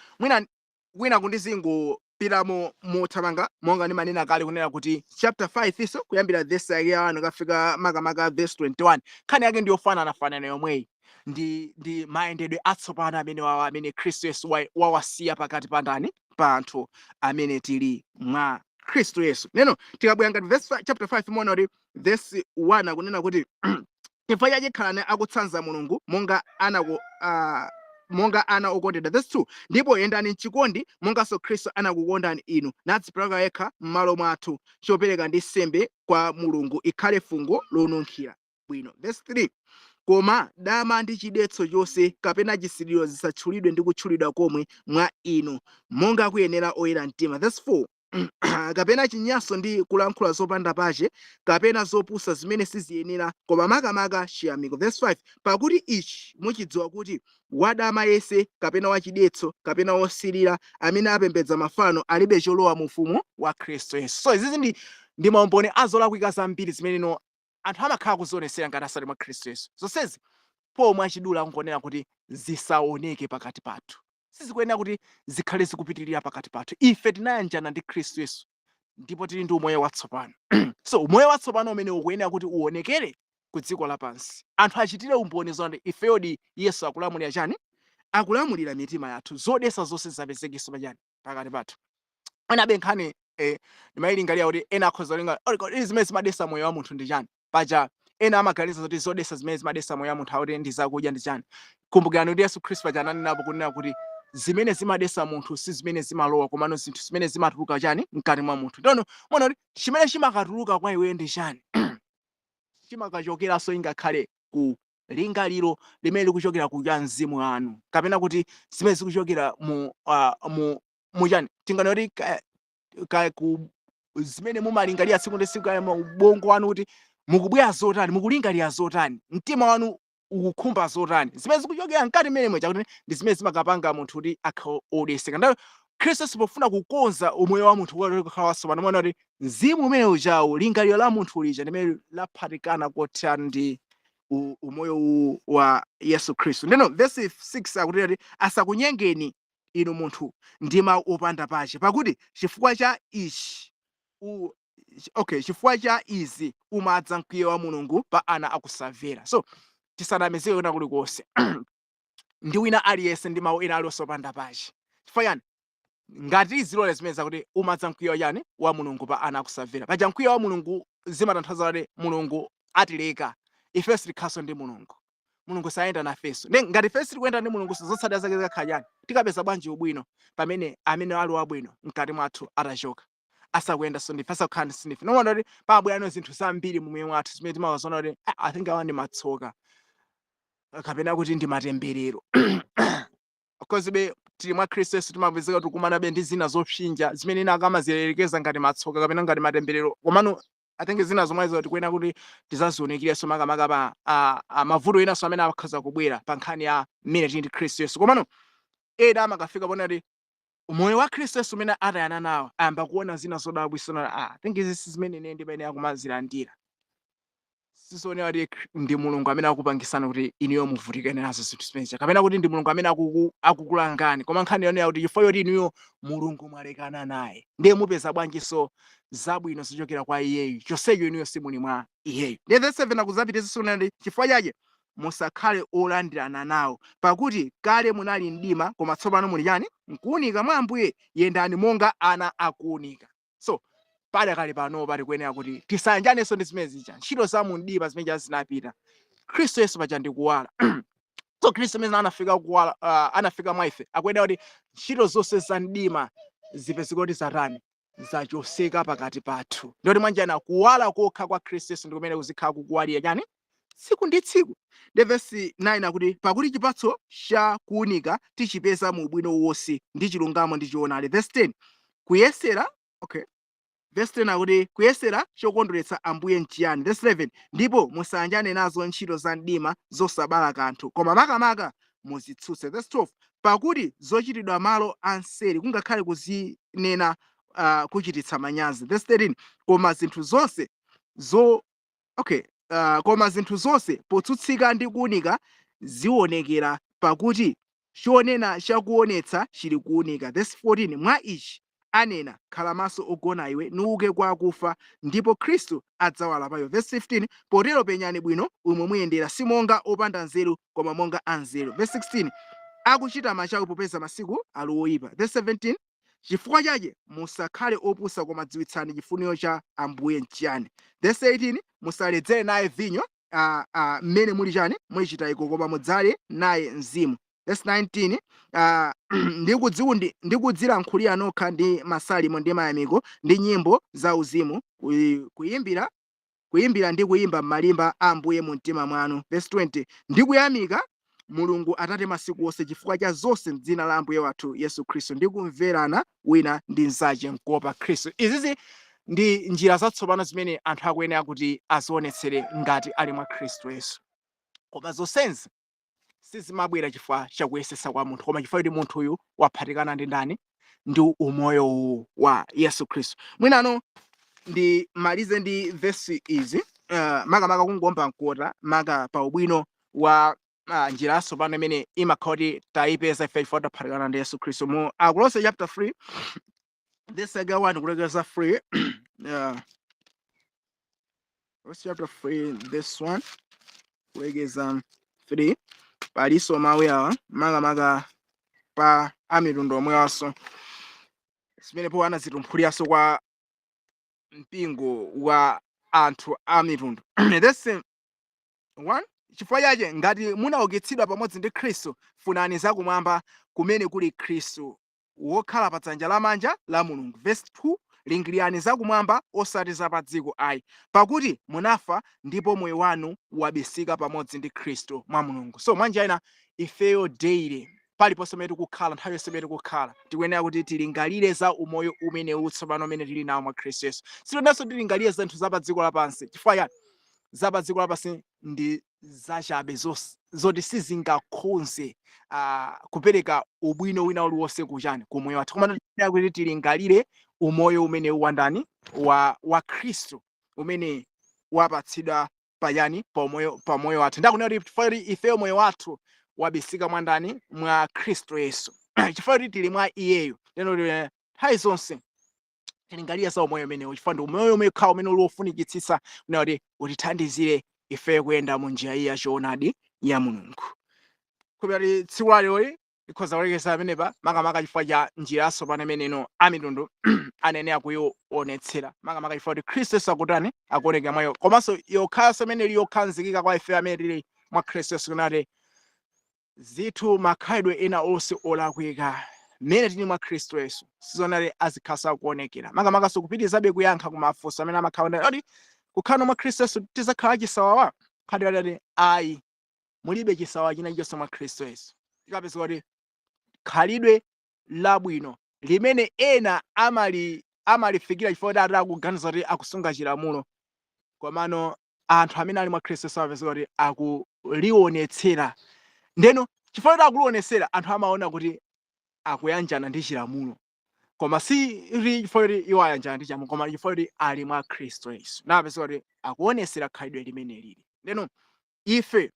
mwina kundizingo pilamo mothamanga monga ndi manena kale kunena kuti chapter 5 iso kuyambira verse yake ya 1 kafika makamaka verse 21 khani yake ndi yofanana yomweyi ndi mayendedwe atsopano amene Khristu Yesu wawasiya pakati pa ndani pa anthu amene tili mwa Khristu Yesu neno tikabwera ngati chapter 5 mona kuti verse 1 akunena kuti chifukwa chake khalani akutsanza Mulungu monga ana okondedwa verse 2 ndipo yendani mchikondi monganso Khristu anakukondani inu nadzipereka yekha m'malo mwathu chopereka ndi nsembe kwa Mulungu ikhale fungo lonunkhira bwino verse 3 koma dama ndi chidetso chonse kapena chisiliro zisatchulidwe ndi kutchulidwa komwe mwa inu monga kuyenera oyera mtima verse 4 kapena chinyanso ndi kulankhula zopanda pache kapena zopusa zimene siziyenera koma makamaka chiyamiko verse 5 pakuti ichi muchidziwa kuti wadama yese kapena wachidetso kapena wosilira amene apembedza mafano alibe cholowa mu ufumu wa Khristu Yesu so izizi ndi maumboni azolakwika zambiri zimene anthu amakhala kuzionesera ngati asali mwa Khristu Yesu zonsezi pomwe achidula ngonena kuti zisaoneke pakati pathu sizikuyenera kuti zikhale zikupitirira pakati pathu ife tinayanjana ndi Khristu Yesu ndipo tili ndi umoyo watsopano so umoyo watsopano umene ukuyenera kuti uonekere ku dziko lapansi anthu achitire umboni zonde ifeyo Yesu akulamulira chani akulamulira mitima yathu zodesa zonse zapezekenso pachani pakati pathu anabe nkhani ndimayilingalira kuti ena akhoza linga zimene zimadesa moyo wa munthu ndi chani paja ena amaganiza kuti zodesa zimene zimadesa moyo wa munthu akuti ndi zakudya ndi chani kumbukirani kuti Yesu Khristu paja ananenapo kunena kuti zimene zimadesa munthu si zimene zimalowa komano zinthu zimene zimatuluka chani mkati mwa munthu ndono mona kuti chimene chimakatuluka kwa iwe ndi chani chimakachokeraso ingakhale ku lingaliro limene likuchokera kuja mzimu wanu kapena kuti zimene zikuchokera muchani tinganoti zimene mumalingalira tsiku ndi tsiku mu ubongo wanu kuti mukubwera zotani, mukulingalira zotani, mtima wanu ukukhumba zotani, zimene zikuchokera mkati mmenemo chakuti ndi zimene zimakapanga munthu kuti akhale odeseka. Ndayo Khristu pofuna kukonza umoyo wa munthu kukhala watsopano mwana kuti mzimu umene ujawu lingaliro la munthu lija limene laphatikana kothana ndi umoyo wa Yesu Khristu. Ndeno verse 6 akuti kuti asakunyengeni inu munthu ndi mawu opanda pache, pakuti chifukwa cha ichi chifukwa cha izi umadza mkwiyo wa Mulungu pa ana akusamvera. So tisanamizike kuna kulikonse ndi wina aliyense ndi mawu ena aliwonse opanda pache. Chifukwa yani ngati zilole zimene zakuti umadza mkwiyo yani wa Mulungu pa ana akusamvera, paja mkwiyo wa Mulungu zimatanthauza kuti Mulungu atileka ifenso tikhaso ndi Mulungu sayenda nafenso. Ngati ifenso tikuyenda ndi Mulungu zotsatira zake zikakhala yani, tikapeza bwanji ubwino pamene amene ali wabwino mkati mwathu atachoka, asakuyendanso ndife, asakukhala ndi sinife. Nomwe kuti pabwerano zinthu zambiri mu moyo mwathu zimene timawaona kuti I think awa ndi matsoka kapena kuti ndi matemberero. Of course tili mwa Khristu Yesu timapezeka tikumanabe ndi zina zopsinja zimene ina akamaziyerekeza ngati matsoka kapena ngati matemberero, komano I think zina zomwezo tikuyenera kuti tizazionekirenso makamaka pa mavuto enanso amene akhoza kubwera pa nkhani ya mmene tili ndi Khristu Yesu. Komano ena amakafika pona kuti umoyo wa Khristu Yesu umene atayana nawo ayamba kuona zina zodabwitsa I think izi zimene ine ndimene akumazilandira sizionera kuti ndi Mulungu amene akupangisana kuti inuyo muvutikane nazo zinthu zimenezi, kapena kuti ndi Mulungu amene akukulangani, koma nkhani yonera kuti chifukwa choti inuyo Mulungu mwalekana naye ndiye mupeza bwanjiso zabwino zichokera kwa iyeyu, chonsecho inuyo simuli mwa iyeyu. Ndiye verse 7 akuzapititsa kuti chifukwa chake musakhale olandirana nawo, pakuti kale munali mdima koma tsopano muli chani mkuwunika mwa Ambuye, yendani monga ana akuwunika. So pali kale pano pali kuyenera kuti tisanjanenso ndi zimene zija ntchito za mu mdima zimene zinapita. Khristu Yesu paja ndi kuwala. So Khristu amene anafika kuwala, anafika mwa ife akuyenera kuti ntchito zonse za mdima zipezeka kuti zatani zachoseka pakati pathu. Ndoti mwanjana kuwala kokha kwa Khristu Yesu ndikumene kuzikhala kukuwalira chani tsiku ndi tsiku. Ndi verse 9 akuti pakuti chipatso cha kuwunika tichipeza mu ubwino wonse ndi chilungamo ndi choonadi. Verse 10 kuyesera verse 10 akuti kuyesera chokondweretsa Ambuye nchiyani. Verse 11 ndipo musanjane nazo ntchito za mdima zosabala kanthu, koma makamaka muzitsutse. Verse 12 pakuti zochitidwa malo anseri kungakhale kuzinena kuchititsa manyazi. Verse 13 koma zinthu zonse potsutsika ndi kuwunika zionekera, pakuti chonena chakuonetsa chili kuwunika. Verse 14 mwa ichi anena khala maso ogona iwe nuuke kwa akufa ndipo Khristu adzawala payo. Verse 15 potero penyani bwino umwe muyendera si monga opanda nzeru koma monga anzeru. Verse 16 akuchita machawi popeza masiku ali oyipa. Verse 17 chifukwa chake musakhale opusa koma dziwitsani chifuniro cha Ambuye nchiyani. Verse 18 musaledzere naye vinyo mmene muli chani mulichita iko koma mudzale naye mzimu. Verse 19 ndikudzilankhulira nokha ndi masalimo ndi mayamiko ndi nyimbo za uzimu kuyimbira ndi kuyimba m'malimba a Ambuye mu mtima mwanu. Verse 20 ndikuyamika Mulungu Atate masiku onse chifukwa cha zonse m'dzina la Ambuye wathu Yesu Khristu ndi kumverana wina ndi mnzake mkuopa Khristu. Izizi ndi njira zatsopano zimene anthu akuyenera kuti azionetsere ngati ali mwa Khristu Yesu, koma zonsezi sizimabwera chifukwa chakuyesesa kwa munthu, koma chifukwa kuti munthu uyu waphatikana ndi ndani ndi umoyo wa Yesu Khristu. Mwinano ndimalize ndi verse izi makamaka kungomba mkota maka pa ubwino wa njira yatsopano imene imakhala kuti tayipeza ife chifukwa taphatikana ndi Yesu Khristu. Mu Kolose chapter 3 this again one kulekeza 3 Kolose chapter 3 this one kulekeza 3 paliso mawu awa makamaka pa amitundu omwewanso zimene po anazitumphuliranso kwa mpingo wa anthu a mitundu. This one chifukwa chake ngati munaukitsidwa pamodzi ndi Khristu funani zakumwamba kumene kuli Khristu wokhala pa dzanja lamanja la Mulungu. Verse 2 lingirani zakumwamba osati za pa dziko ayi, pakuti munafa ndipo moyo wanu wabisika pamodzi ndi Khristu mwa Mulungu. So mwanja ina ifeyo daily paliponse pamene tikukhala, nthawi yonse pamene tikukhala, tikuyenera kuti tilingalire za umoyo umene utsopano umene tili nawo mwa Khristu Yesu. Sitinanso tilingalire za nthu za pa dziko lapansi. Chifukwa yani za pa dziko lapansi ndi zachabe zoti sizingakhonze kupereka ubwino wina uliwonse kuchani kumoyo wathu. Koma tiyenera kuti tilingalire umoyo umene uwandani wa Khristu umene wapatsidwa payani pa moyo wathu. Ndakunena kuti ifeyo moyo wathu wabisika mwandani mwa Khristu Yesu. Chifukwa kuti tili mwa iyeyo, lero nthawi zonse tilingalire za umoyo umenewu, chifukwa ndi umoyo umene ukhala umene uli wofunikitsitsa kuti utithandizire ifeyo kuyenda mu njira iyi yachoonadi ya Mulungu. Kuti tsiku la lero likhoza kulekeza pamenepa makamaka chifukwa cha njira yatsopano imene amitundu anenera kuyionetsera, makamaka chifukwa kuti Khristu Yesu akutani akuoneka mwayo, komanso yokhaso imene ili yokhazikika kwa ifeyo amene tili mwa Khristu Yesu, kunati zithu makhalidwe ena onse olakwika mmene tili mwa Khristu Yesu sizonali azikhala akuonekera, makamaka kupitirizabe kuyankha kumafunso amene amakhala kuti kukhala mwa Khristu Yesu tizakhala chisawawa. Khadi ayi, mulibe chisawawa china chonse mwa Khristu Yesu. Tikapeza kuti khalidwe labwino limene ena amalifikira chifukwa kuti akuganiza kuti akusunga chilamulo, komano anthu amene ali mwa Khristu Yesu amapeza kuti akulionetsera. Ndeno chifukwa kuti akulionetsera, anthu amaona kuti akuyanjana ndi chilamulo, koma si chifukwa kuti iwo ayanjana ndi chilamulo, koma chifukwa kuti ali mwa Khristu Yesu napeza kuti akuonetsera khalidwe limene lili. Ndeno ife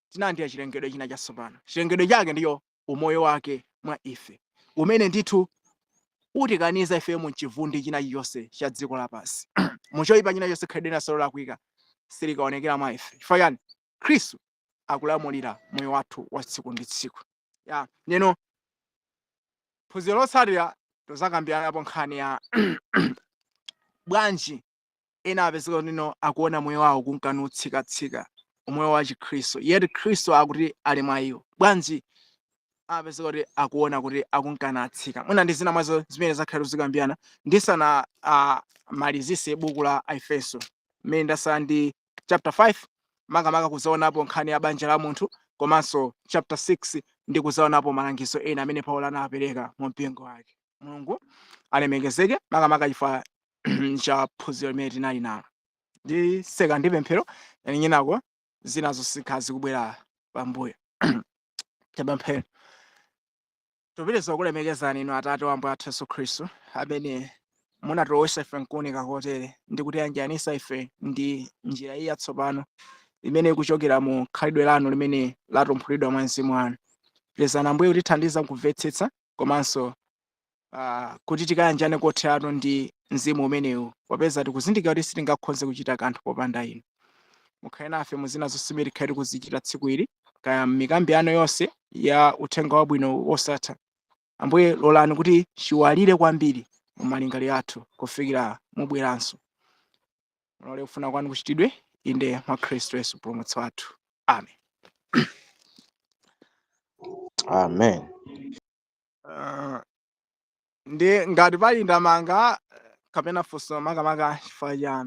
tinalandira chilengedwe china chatsopano. Chilengedwe chake ndiyo umoyo wake mwa ife, umene ndithu utikaniza ife mu chivundi china chonse cha dziko lapansi. Muchoyipa china chonse khalidwe linasolo lakwika silikaonekera mwa ife. Chifukwa yani Khristu akulamulira moyo wathu wa tsiku ndi tsiku. Neno phunziro lotsatira tozakambiranapo nkhani ya bwanji ena apezeka nino akuona moyo wawo kunkanutsikatsika umoyo wa Chikhristu, yet Khristu akuti ali mwa iwo. Bwanji apezeka kuti akuona kuti akunkanatsika. Mwina ndi zina mwazo zimene zakhala zikambirana ndisana malizise buku la Efeso mmene ndasala ndi chapter 5 makamaka kuzaonapo nkhani ya banja la munthu, komanso chapter 6 ndi kuzaonapo malangizo ena amene Paulo anawapereka mu mpingo wake. Mulungu alemekezeke makamaka chifukwa cha phunziro limene tinali nalo. Ndi seka ndi pemphero nyinako zinazo zikhazi kubwera pambuyo. Pemphero. Tupitiriza kulemekezani inu Atate wa Ambuye athu Yesu Khristu amene munatiloweresa ife nkuunika kotere ndi kutiyanjanisa ife ndi njira iyi yatsopano imene ikuchokera mu khalidwe lanu limene latumphulidwa mwa Mzimu wanu. Lezani Ambuye kutithandiza kumvetsetsa komanso kuti tikayanjane kotheratu ndi mzimu umenewu, popeza tikuzindikira kuti sitingakhoze kuchita kanthu popanda inu. Mukhale nafe mu zina zonse zimene tikhale tikuzichita tsiku ili, kaya mikambi yanu yonse ya uthenga wabwino wosatha. Ambuye lolani kuti chiwalire kwambiri mu malingaliro athu kufikira mubweranso. Mulole kufuna kwanu kuchitidwe inde mwa Khristu Yesu mpulumutsi wathu. Amen. Amen. Ndi ngati pali ndamanga kapena funso makamaka chifukwa cha